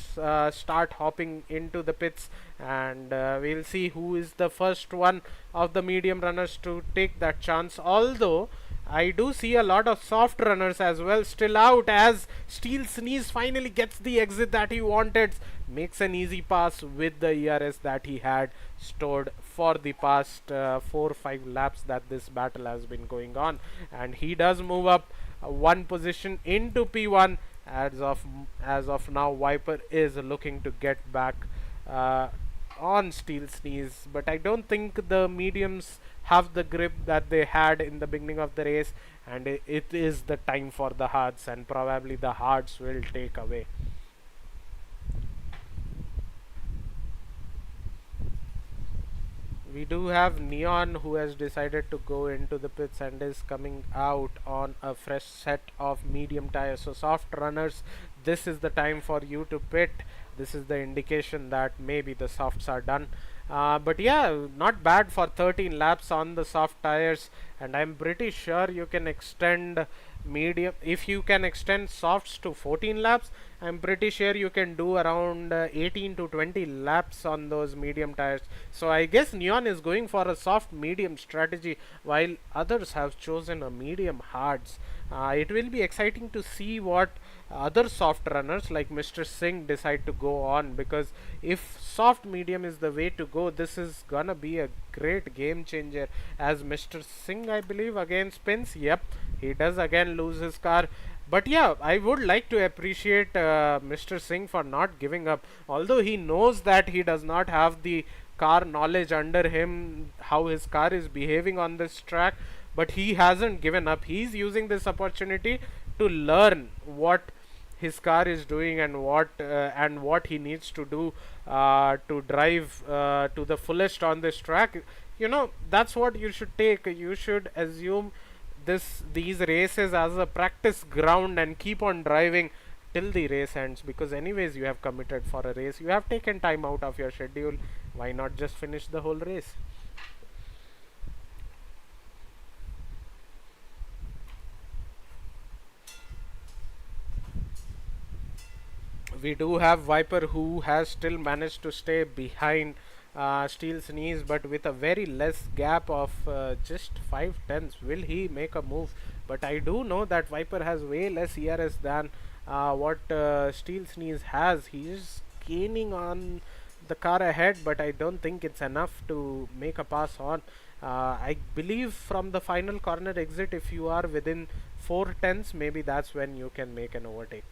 start hopping into the pits, and we'll see who is the first one of the medium runners to take that chance. Although I do see a lot of soft runners as well still out, as Steel Sneeze finally gets the exit that he wanted, makes an easy pass with the ERS that he had stored for the past 4-5 laps that this battle has been going on, and he does move up one position into P1. As of now, Viper is looking to get back on Steel Sneeze, but I don't think the mediums have the grip that they had in the beginning of the race, and it is the time for the hards, and probably the hards will take away. We do have Neon, who has decided to go into the pits and is coming out on a fresh set of medium tires. So soft runners, this is the time for you to pit. this is the indication that maybe the softs are done. But yeah, not bad for 13 laps on the soft tires, and I'm pretty sure you can extend medium. If you can extend softs to 14 laps, I'm pretty sure you can do around 18 to 20 laps on those medium tires. So I guess Neon is going for a soft medium strategy, while others have chosen a medium hards. It will be exciting to see what other soft runners like Mr. Singh decide to go on, because if soft medium is the way to go, this is gonna be a great game changer. As Mr. Singh, I believe, again spins. Yep, he does again lose his car. But yeah, I would like to appreciate Mr. Singh for not giving up, although he knows that he does not have the car knowledge under him, how his car is behaving on this track, but he hasn't given up. He's using this opportunity to learn what his car is doing and what he needs to do to drive to the fullest on this track. You know, that's what you should take. You should assume these races as a practice ground and keep on driving till the race ends, because anyways you have committed for a race, you have taken time out of your schedule. Why not just finish the whole race? We do have Viper, who has still managed to stay behind Steel's knees, but with a very less gap of just 5 tenths. Will he make a move? But I do know that Viper has way less ERS than what Steel's knees has. He is gaining on the car ahead, but I don't think it's enough to make a pass on. I believe from the final corner exit, if you are within 4 tenths, maybe that's when you can make an overtake.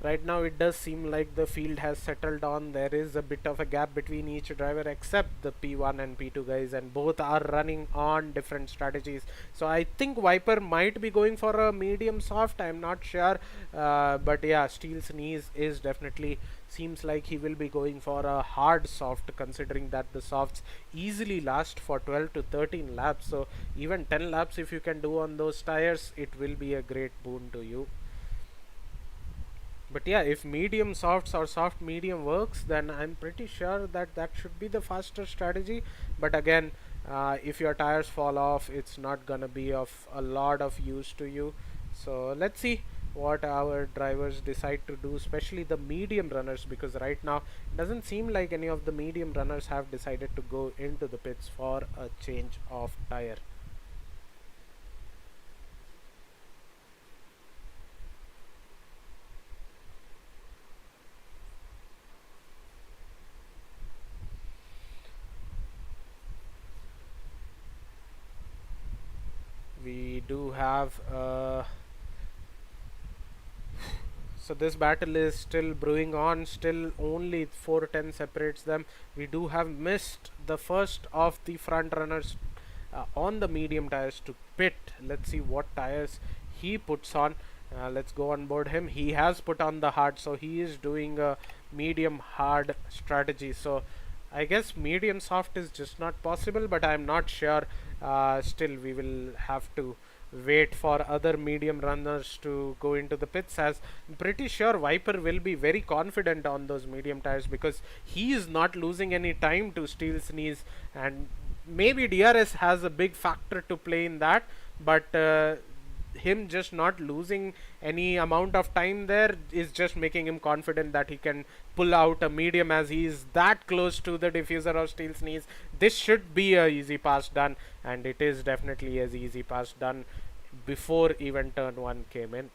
Right now it does seem like the field has settled on. There is a bit of a gap between each driver except the P1 and P2 guys, and both are running on different strategies. So I think Viper might be going for a medium soft, I'm not sure, but yeah, Steel's knees is definitely seems like he will be going for a hard soft, considering that the softs easily last for 12 to 13 laps. So even 10 laps if you can do on those tires, it will be a great boon to you. But yeah, if medium softs or soft medium works, then I'm pretty sure that that should be the faster strategy. But again, if your tires fall off, it's not gonna be of a lot of use to you. So let's see what our drivers decide to do, especially the medium runners, because right now it doesn't seem like any of the medium runners have decided to go into the pits for a change of tire. We do have so this battle is still brewing on, still only 410 separates them. We do have missed the first of the front runners on the medium tires to pit. Let's see what tires he puts on. Let's go on board him. He has put on the hard, so he is doing a medium hard strategy. So I guess medium soft is just not possible, but I'm not sure. Still we will have to wait for other medium runners to go into the pits, as I'm pretty sure Viper will be very confident on those medium tires, because he is not losing any time to Steel's knees, and maybe DRS has a big factor to play in that, but him just not losing any amount of time there is just making him confident that he can pull out a medium, as he is that close to the diffuser of Steel's knees. This should be a easy pass done, and it is definitely as easy pass done before even turn 1 came in.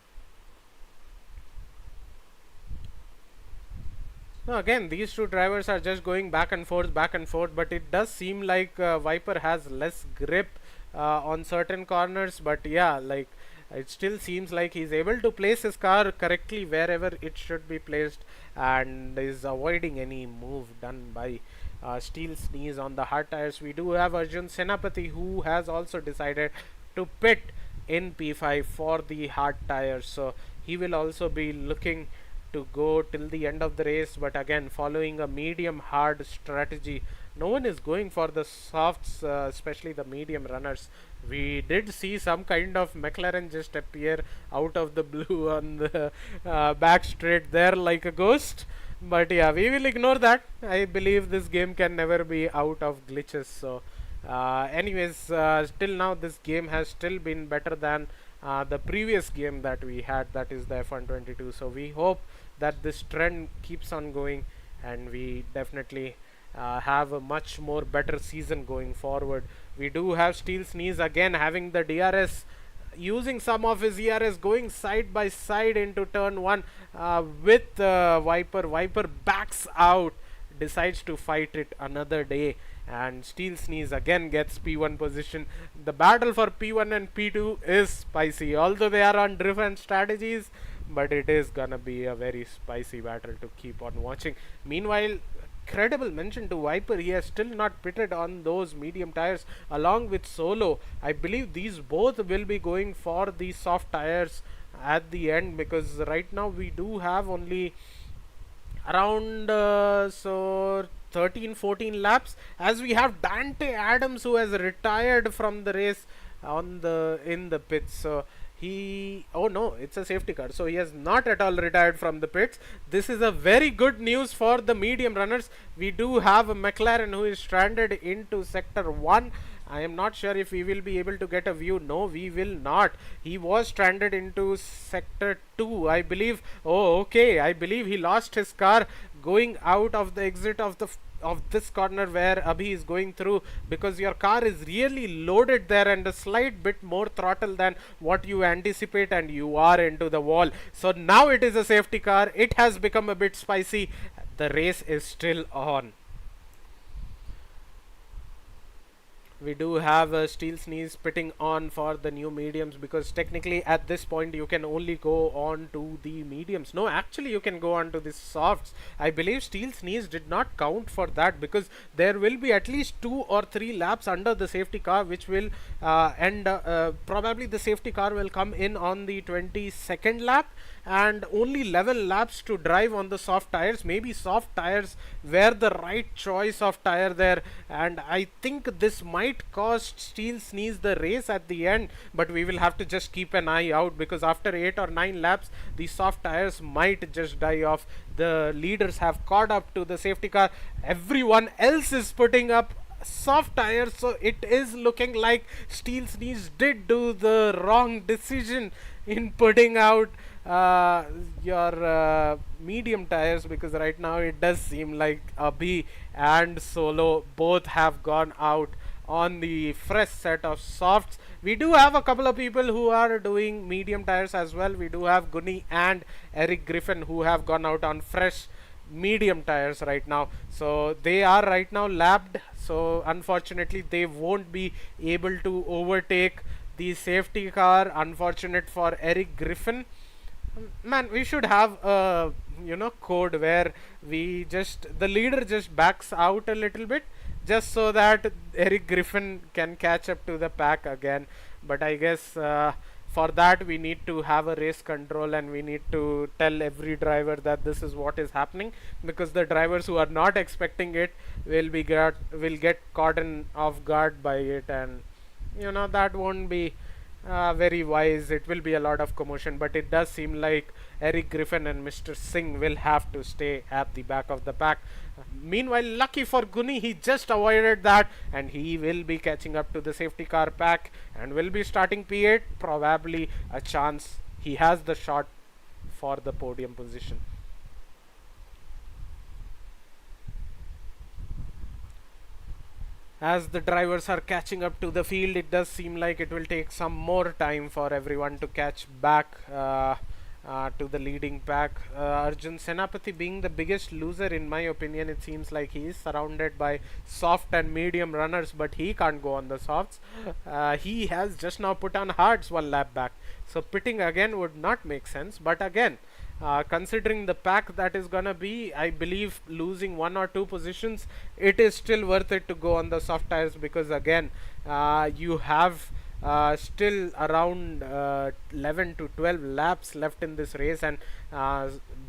Now again, these two drivers are just going back and forth, but it does seem like Viper has less grip on certain corners, but yeah, like it still seems like he's able to place his car correctly wherever it should be placed, and is avoiding any move done by Steel's knees on the hard tires. We do have Arjun Senapati, who has also decided to pit in P5 for the hard tires, so he will also be looking to go till the end of the race, but again following a medium hard strategy. No one is going for the softs, especially the medium runners. We did see some kind of McLaren just appear out of the blue on the back straight there like a ghost. But yeah, we will ignore that. I believe this game can never be out of glitches. So anyways, till now this game has still been better than the previous game that we had, that is the F122. So we hope that this trend keeps on going, and we definitely have a much more better season going forward. We do have Steel Sneeze again having the DRS, using some of his ERS, going side by side into turn 1 with Viper. Viper backs out, decides to fight it another day, and Steel Sneeze again gets P1 position. The battle for P1 and P2 is spicy, although they are on different strategies, but it is gonna be a very spicy battle to keep on watching. Meanwhile, credible mention to Viper, he has still not pitted on those medium tires along with Solo. I believe these both will be going for the soft tires at the end, because right now we do have only around 13-14 laps, as we have Dante Adams who has retired from the race in the pits. So oh no, it's a safety car, so he has not at all retired from the pits. This is a very good news for the medium runners. We do have a McLaren who is stranded into sector 1. I am not sure if we will be able to get a view. No, we will not. He was stranded into sector 2, I believe. Oh, okay, I believe he lost his car going out of the exit of this corner where Abhi is going through, because your car is really loaded there and a slight bit more throttle than what you anticipate, and you are into the wall. So now it is a safety car. It has become a bit spicy. The race is still on. We do have a Steel Sneeze pitting on for the new mediums, because technically at this point you can only go on to the mediums. No, actually you can go on to the softs. I believe Steel Sneeze did not count for that, because there will be at least 2 or 3 laps under the safety car, which will end probably the safety car will come in on the 22nd lap, and only 11 laps to drive on the soft tires. Maybe soft tires were the right choice of tire there, and I think this might cost Steel Sneeze the race at the end, but we will have to just keep an eye out, because after 8 or 9 laps the soft tires might just die off. The leaders have caught up to the safety car. Everyone else is putting up soft tires, so it is looking like Steel Sneeze did do the wrong decision in putting out your medium tires, because right now it does seem like Abhi and Solo both have gone out on the fresh set of softs. We do have a couple of people who are doing medium tires as well. We do have Guni and Eric Griffin who have gone out on fresh medium tires right now, so they are right now lapped. So unfortunately they won't be able to overtake the safety car. Unfortunate for Eric Griffin. Man, we should have a code where the leader just backs out a little bit, just so that Eric Griffin can catch up to the pack again. But I guess for that we need to have a race control, and we need to tell every driver that this is what is happening, because the drivers who are not expecting it will get caught off guard by it, and that won't be very wise. It will be a lot of commotion, but it does seem like Eric Griffin and Mr. Singh will have to stay at the back of the pack. Meanwhile, lucky for Guni, he just avoided that, and he will be catching up to the safety car pack and will be starting P8. Probably a chance. He has the shot for the podium position. As the drivers are catching up to the field, it does seem like it will take some more time for everyone to catch back to the leading pack. Arjun Senapati being the biggest loser in my opinion. It seems like he is surrounded by soft and medium runners, but he can't go on the softs. He has just now put on hards 1 lap back, so pitting again would not make sense. But again, considering the pack that is gonna be, I believe losing 1 or 2 positions, it is still worth it to go on the soft tires, because again you have still around 11 to 12 laps left in this race, and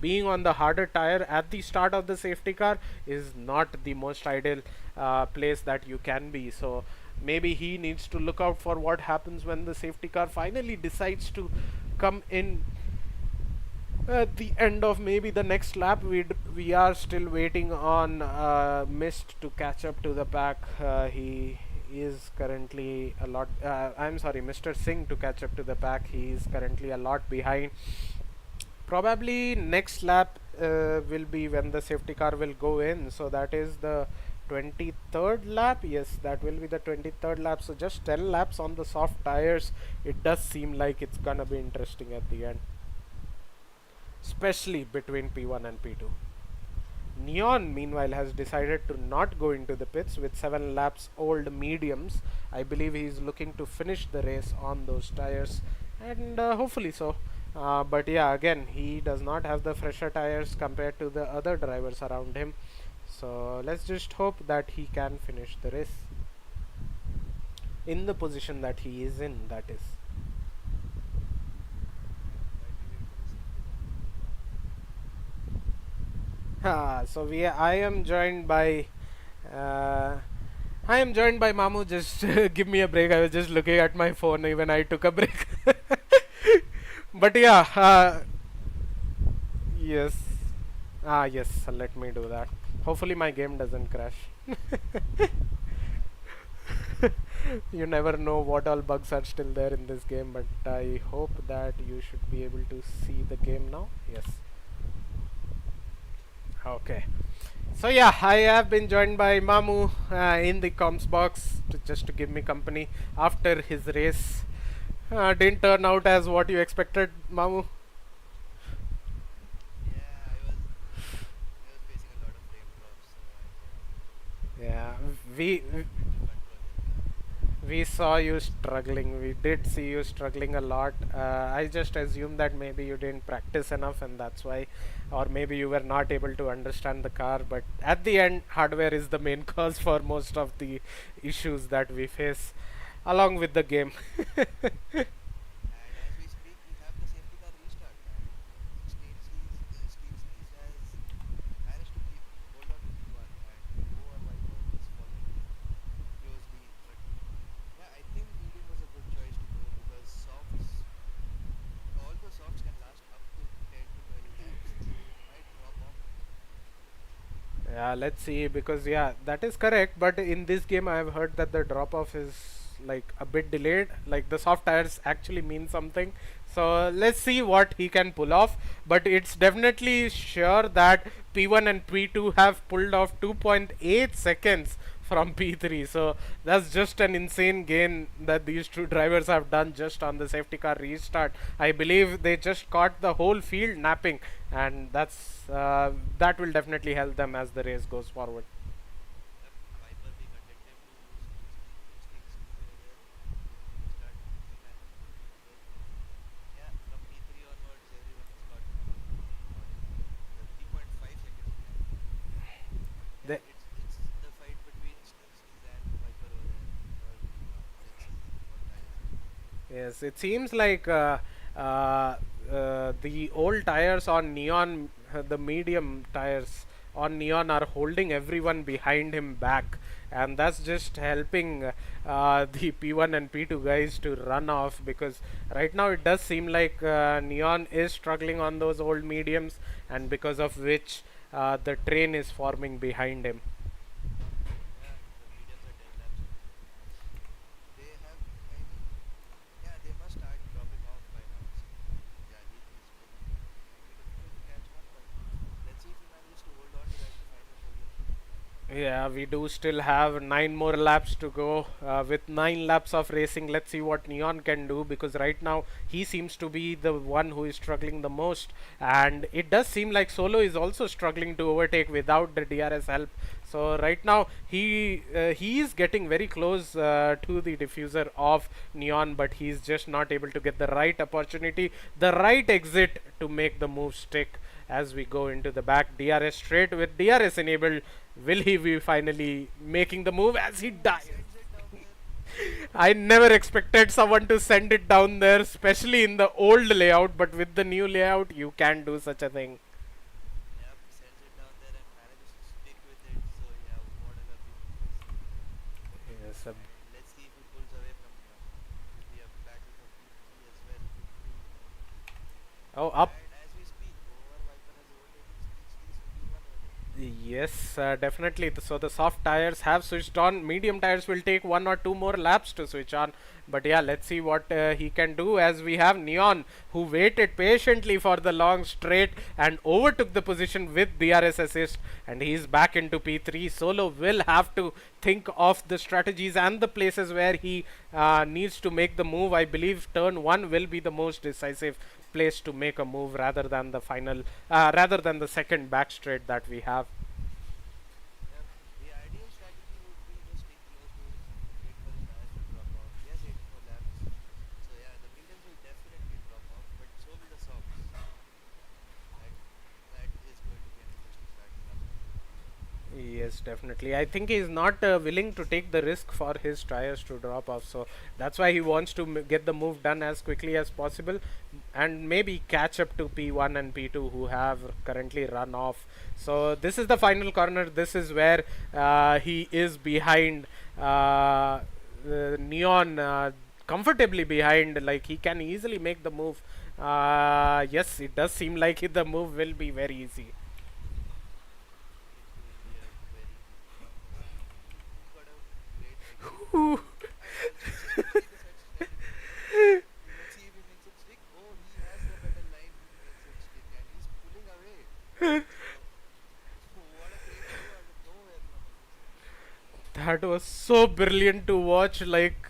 being on the harder tire at the start of the safety car is not the most ideal place that you can be. So maybe he needs to look out for what happens when the safety car finally decides to come in at the end of maybe the next lap. We are still waiting on Mist to catch up to the pack. He is currently a lot. I'm sorry, Mr. Singh to catch up to the pack. He is currently a lot behind. Probably next lap will be when the safety car will go in. So that is the 23rd lap. Yes, that will be the 23rd lap. So just 10 laps on the soft tires. It does seem like it's gonna be interesting at the end, especially between P1 and P2. Neon, meanwhile, has decided to not go into the pits with 7 laps old mediums. I believe he is looking to finish the race on those tires, and hopefully so. But yeah, again, he does not have the fresher tires compared to the other drivers around him. So let's just hope that he can finish the race in the position that he is in, that is. So I am joined by Mamu. Just give me a break. I was just looking at my phone. Even I took a break. But yeah, yes, yes. Let me do that. Hopefully my game doesn't crash. You never know what all bugs are still there in this game, but I hope that you should be able to see the game now. Yes. Okay. So yeah, I have been joined by Mamu in the comms box just to give me company after his race. Didn't turn out as what you expected, Mamu. Yeah, we we saw you struggling. We did see you struggling a lot. I just assumed that maybe you didn't practice enough, and that's why, or maybe you were not able to understand the car. But at the end, hardware is the main cause for most of the issues that we face, along with the game. Yeah, let's see, because yeah, that is correct. But in this game, I have heard that the drop off is like a bit delayed. Like the soft tires actually mean something. So let's see what he can pull off. But it's definitely sure that P1 and P2 have pulled off 2.8 seconds from P3. So that's just an insane gain that these two drivers have done just on the safety car restart. I believe they just caught the whole field napping, and that will definitely help them as the race goes forward. The Yes, it seems like the old tires on Neon, the medium tires on Neon are holding everyone behind him back, and that's just helping the P1 and P2 guys to run off, because right now it does seem like Neon is struggling on those old mediums, and because of which the train is forming behind him. Yeah, we do still have 9 more laps to go. With 9 laps of racing, let's see what Neon can do, because right now he seems to be the one who is struggling the most, and it does seem like Solo is also struggling to overtake without the DRS help. So right now he is getting very close to the diffuser of Neon, but he's just not able to get the right opportunity, the right exit to make the move stick. As we go into the back, DRS straight with DRS enabled. Will he be finally making the move as he dies? I never expected someone to send it down there, especially in the old layout, but with the new layout, you can do such a thing. Yep, sends it down there and manages to stick with it. So yeah, what a lucky move this. Yes, And let's see if he pulls away from Neon. It will be a battle for P3 as well. oh, up. And as we speak, over Viper has overtaken Speech for P1 early. Yes, definitely. So the soft tires have switched on. Medium tires will take 1 or 2 more laps to switch on. But yeah, let's see what he can do, as we have Neon, who waited patiently for the long straight and overtook the position with DRS assist, and he's back into P3. Solo will have to think of the strategies and the places where he needs to make the move. I believe turn 1 will be the most decisive place to make a move, rather than the final, rather than the second back straight that we have. Yep, the ideal strategy would be just stick close to him, wait for his tires to drop off. He has 8 more laps. So yeah, the mediums will definitely drop off, but so will the softs. That is going to be an interesting starting lap for P1. Yes, definitely. I think he's not willing to take the risk for his tires to drop off. So that's why he wants to get the move done as quickly as possible, and maybe catch up to P1 and P2, who have currently run off. So this is the final corner. This is where he is behind Neon, comfortably behind. Like, he can easily make the move. Yes, it does seem like the move will be very easy. It will be a very easy corner for P3. He's got a great idea. Ooh. And Arjun Senapati decides to let him in. Let's see if he makes it stick. Oh, he has the better line. He makes it stick and he's pulling away. So, what a great move out of nowhere from Arjun Senapati. That was so brilliant to watch. Like,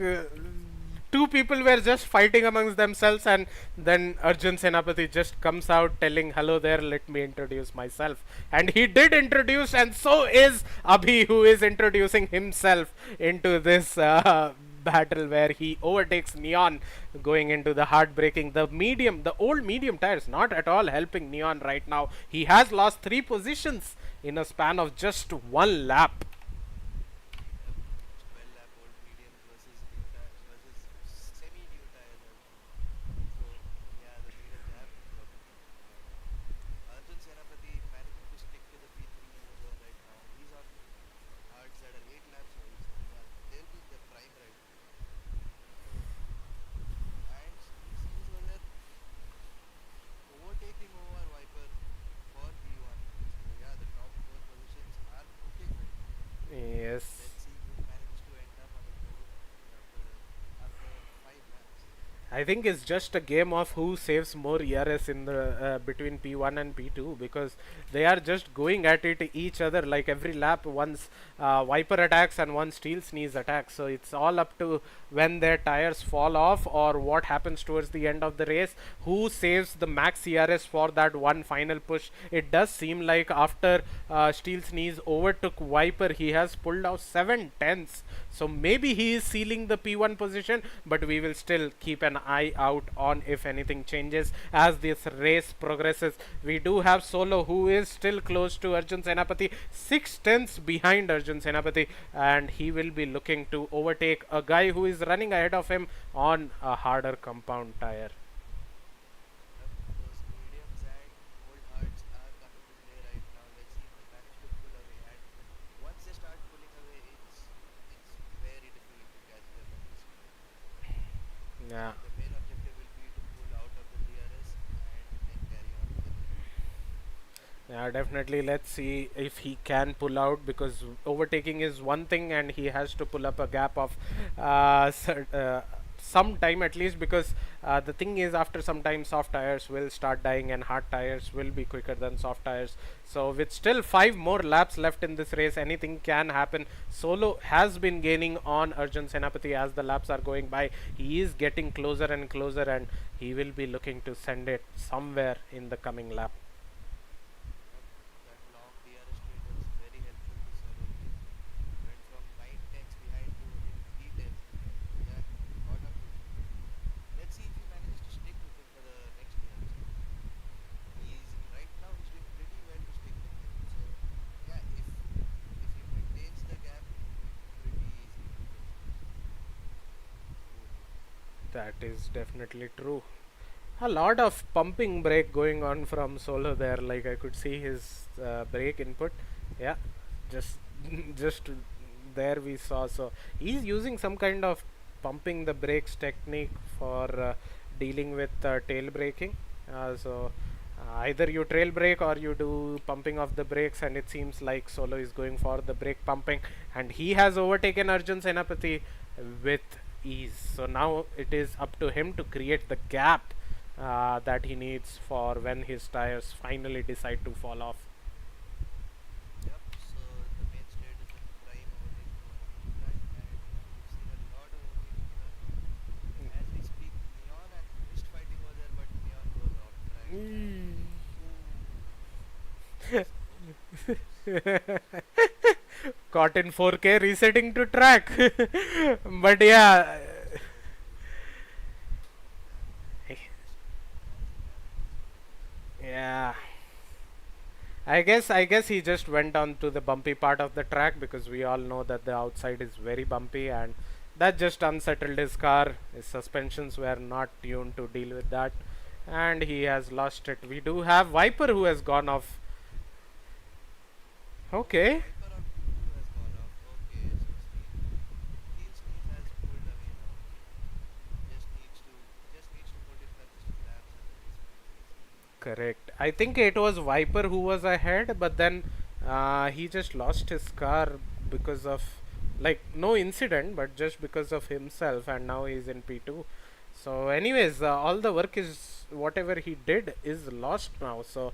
two people were just fighting amongst themselves, and then Arjun Senapati just comes out telling, "Hello there, let me introduce myself." And he did introduce, and so is Abhi, who is introducing himself into this battle, where he overtakes Neon going into the heartbreaking. The old medium tires not at all helping Neon right now. He has lost 3 positions in a span of just 1 lap. Yep, it's 12 lap old mediums versus new tires versus semi new tires, I would say. So, yeah, the mediums have been dropping off. But Arjun Senapati managing to stick to the P3 zone right now. He's on hards that are 8 laps old, so yeah, they'll be in their prime right now. So, and he sees over there overtaking over Viper for P1. So yeah, the top 4 positions are cooking right now. Yes. Let's see who manages to end up on the podium after 5 laps. I think it's just a game of who saves more ERS in the between P1 and P2, because they are just going at it each other like every lap. Once Viper attacks and one Steel Sneeze attacks, so it's all up to when their tires fall off or what happens towards the end of the race, who saves the max ERS for that one final push. It does seem like after Steel Sneeze overtook Viper, he has pulled out 7 tenths. So maybe he is sealing the P1 position, but we will still keep an eye out on if anything changes as this race progresses. We do have Solo, who is still close to Arjun Senapati, 6 tenths behind Arjun Senapati, and he will be looking to overtake a guy who is running ahead of him on a harder compound tire. Yep, those mediums and old hearts are coming to play right now. Let's see if they manage to pull away. And once they start pulling away, it's very difficult to catch them at this point. Yeah. The main objective will be to pull out of the DRS and then carry on to the lead. Yeah, definitely. Let's see if he can pull out, because overtaking is one thing, and he has to pull up a gap of some time at least, because the thing is, after some time, soft tires will start dying and hard tires will be quicker than soft tires. So with still 5 more laps left in this race, anything can happen. Solo has been gaining on Arjun Senapati as the laps are going by. He is getting closer and closer, and he will be looking to send it somewhere in the coming lap. Yep, that long DRS straight was very helpful to Solo. He went from 9 tenths behind to only 3 tenths behind. So yeah, he caught up to him. Let's see if he manages to stick with him for the next DRS straight. He's right now he's doing pretty well to stick with him. So yeah, if he maintains the gap, it will be pretty easy to close this. That is definitely true. A lot of pumping brake going on from Solo there. Like I could see his brake input. Yeah, just just there we saw. So he's using some kind of pumping the brakes technique for dealing with tail braking. Either you trail brake or you do pumping of the brakes, and it seems like Solo is going for the brake pumping, and he has overtaken Arjun Senapati with ease. So now it is up to him to create the gap that he needs for when his tires finally decide to fall off. Yep, so the main straight is in prime overtaking moment of time, and we've seen a lot of overtaking done. As we speak, Neon and Mist fighting over there, but Neon goes off track, and Caught in 4K resetting to track. But yeah. Yeah. I guess he just went on to the bumpy part of the track, because we all know that the outside is very bumpy, and that just unsettled his car. His suspensions were not tuned to deal with that, and he has lost it. We do have Viper who has gone off. Okay. Viper on Q2 has gone off. Okay, so Steel Sneeze has pulled away now. Just needs to put in consistent laps and the race will be easy. Correct. I think it was Viper who was ahead, but then he just lost his car because of, like, no incident, but just because of himself, and now he's in P2. So, anyways, all the work is, whatever he did is lost now. So,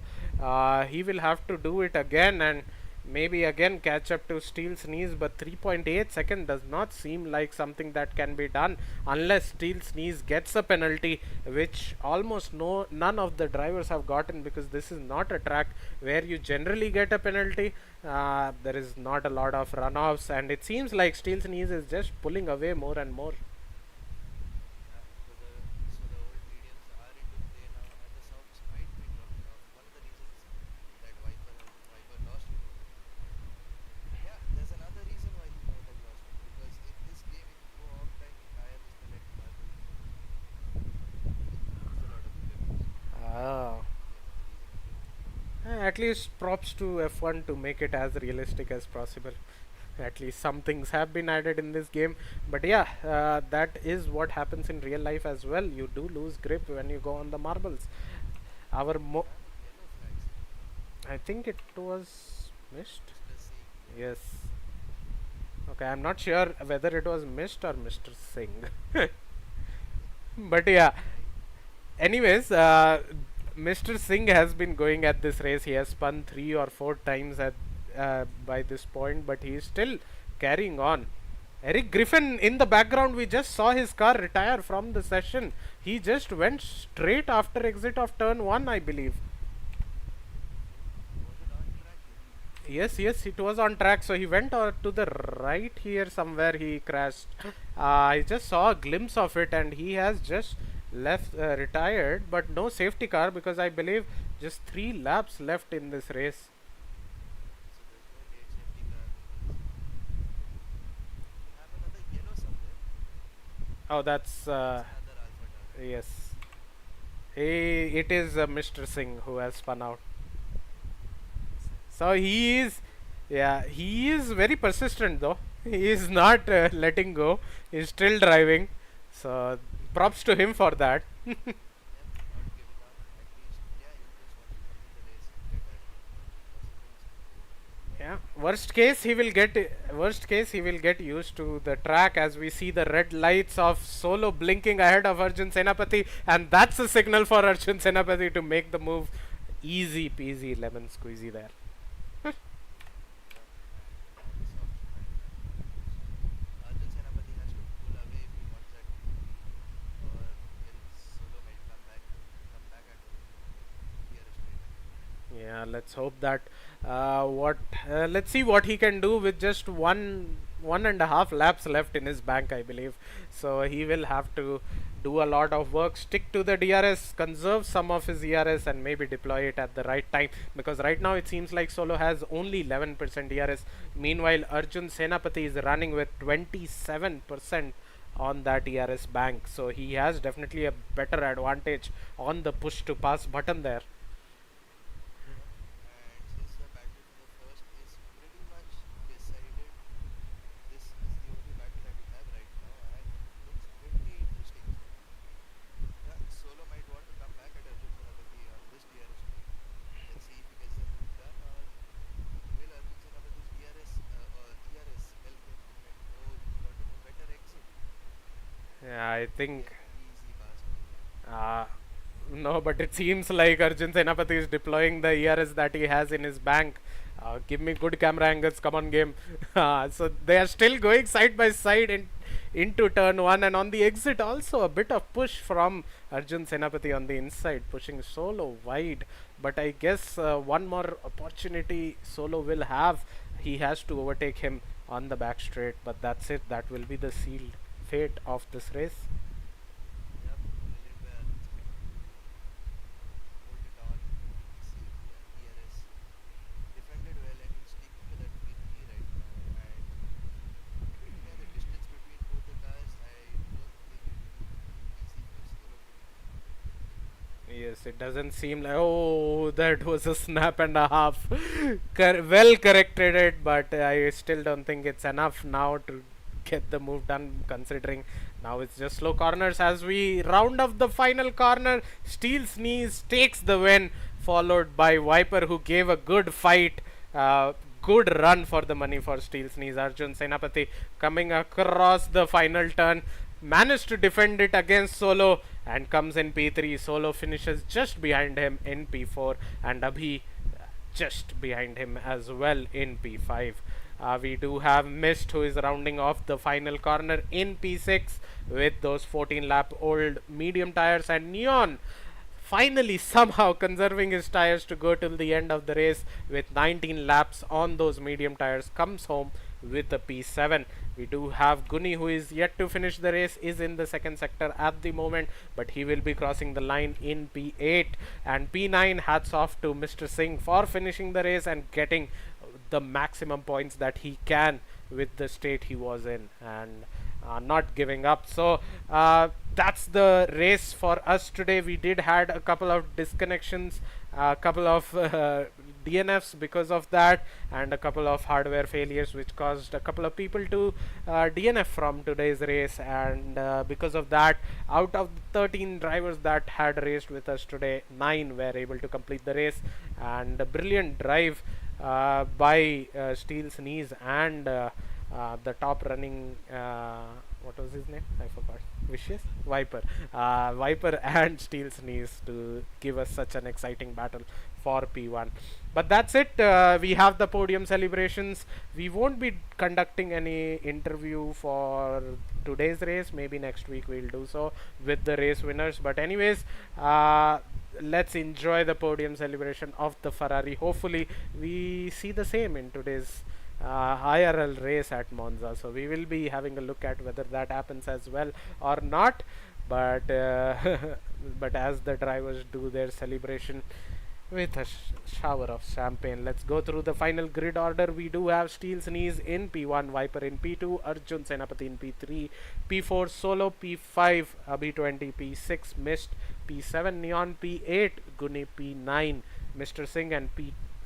he will have to do it again, and maybe again catch up to Steel Sneeze, but 3.8 second does not seem like something that can be done unless Steel Sneeze gets a penalty, which almost none of the drivers have gotten, because this is not a track where you generally get a penalty. There is not a lot of runoffs, and it seems like Steel Sneeze is just pulling away more and more. Yeah, so the old mediums are into play now, and the softs might be dropping off. One of the reasons that Viper lost it. Yeah, there's another reason why he might have lost it, because in this game, if you go off time, your tire just collect marble. You lose a lot of grip. So Ah. that might be another reason as well. At least props to F1 to make it as realistic as possible. At least some things have been added in this game, but yeah, that is what happens in real life as well. You do lose grip when you go on the marbles. Our We have a yellow flag still. I think it was missed. Mr. Singh. Yes. Okay, I'm not sure whether it was missed or Mr. Singh. But yeah, anyways, Mr. Singh has been going at this race. He has spun 3 or 4 times at by this point, but he is still carrying on. Eric Griffin in the background, we just saw his car retire from the session. He just went straight after exit of turn 1, I believe. Was it on track? Yes, it was on track. So he went to the right here somewhere. He crashed. I just saw a glimpse of it, and he has just left, retired, but no safety car, because I believe just 3 laps left in this race. So there's no late safety car because we have another yellow somewhere. Oh, that's That's another Alpha Tower. yes. It is Mr. Singh who has spun out. So he is very persistent though. He is not letting go. He's still driving. So props to him for that. Yep, not giving up. At least, yeah, he just wants to complete the race and get as much possible. Yeah. Worst case he will get used to the track, as we see the red lights of Solo blinking ahead of Arjun Senapati, and that's a signal for Arjun Senapati to make the move. Easy peasy lemon squeezy there. Yep, and the soft might have done. So Arjun Senapati has to pull away if he wants that victory, or else Solo might come back at home here straight away. Yeah, let's hope that let's see what he can do with just 1.5 laps left in his bank, I believe. So he will have to do a lot of work, stick to the DRS, conserve some of his ERS, and maybe deploy it at the right time, because right now it seems like Solo has only 11% DRS. Meanwhile, Arjun Senapati is running with 27% on that ERS bank, so he has definitely a better advantage on the push to pass button there. Yep. And since the battle for the first is pretty much decided, this is the only battle that we have right now, and it looks pretty interesting. So, yeah, Solo might want to come back at Arjun Senapati on this DRS2. Let's see if he gets the move done, or will Arjun Senapati's DRS or ERS help him? And oh, he's gotten a better exit. Yeah, I Yeah, think. easy pass over here. Uh, no, but it seems like Arjun Senapati is deploying the ERS that he has in his bank. Give me good camera angles, come on game. So they are still going side by side into turn 1, and on the exit also a bit of push from Arjun Senapati on the inside, pushing Solo wide. But I guess one more opportunity Solo will have. He has to overtake him on the back straight, but that's it. That will be the sealed fate of this race. Yep, will it be Arjun Senapati to hold it on? See, yeah, ERS defended well, and he's sticking to that P3 right now. And yeah, the distance between both the cars, I don't think it will be easy for Solo to beat. Yes, it doesn't seem like. Oh, that was a snap and a half. Well corrected it, but I still don't think it's enough now to get the move done. Considering now it's just slow corners as we round up the final corner. Steel's knees takes the win, followed by Viper, who gave a good fight. Good run for the money for Steel's knees. Arjun Senapati coming across the final turn, managed to defend it against Solo and comes in P3. Solo finishes just behind him in P4, and Abhi just behind him as well in P5. We do have Mist, who is rounding off the final corner in P6 with those 14 lap old medium tires, and Neon finally somehow conserving his tires to go till the end of the race with 19 laps on those medium tires, comes home with a P7. We do have Guni, who is yet to finish the race, is in the second sector at the moment, but he will be crossing the line in P8. And P9, hats off to Mr. Singh for finishing the race and getting the maximum points that he can with the state he was in, and not giving up. So that's the race for us today. We did had a couple of disconnections, a couple of DNFs because of that, and a couple of hardware failures which caused a couple of people to DNF from today's race. And because of that, out of the 13 drivers that had raced with us today, 9 were able to complete the race. And a brilliant drive by Steel's knees and the top running, what was his name? I forgot. Vicious? Viper. Viper and Steel's knees to give us such an exciting battle for P1. But that's it. We have the podium celebrations. We won't be conducting any interview for today's race. Maybe next week we'll do so with the race winners. But anyways, let's enjoy the podium celebration of the Ferrari. Hopefully we see the same in today's IRL race at Monza. So we will be having a look at whether that happens as well or not. But but as the drivers do their celebration with a shower of champagne, let's go through the final grid order. We do have Steel's knees in P1, Viper in P2, Arjun Senapati in P3, P4 Solo, P5 Abhi20, P6 Mist, P7 Neon, P8 Guni, P9 Mr. Singh,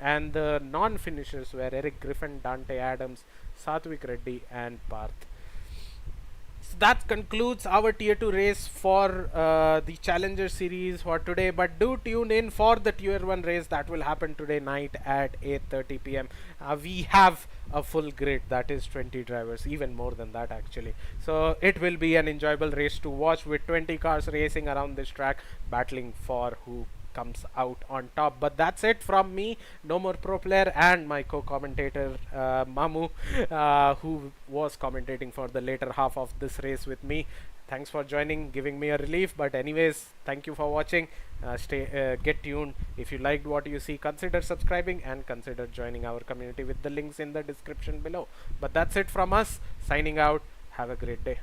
and the non-finishers were Eric Griffin, Dante Adams, Satvik Reddy and Parth. So that concludes our tier 2 race for the Challenger series for today. But do tune in for the tier 1 race that will happen today night at 8:30 p.m. We have a full grid, that is 20 drivers, even more than that actually. So it will be an enjoyable race to watch with 20 cars racing around this track, battling for who comes out on top. But that's it from me. No more pro player and my co-commentator Mamu, who was commentating for the later half of this race with me. Thanks for joining, giving me a relief. But anyways, thank you for watching. Get tuned. If you liked what you see, consider subscribing and consider joining our community with the links in the description below. But that's it from us, signing out. Have a great day.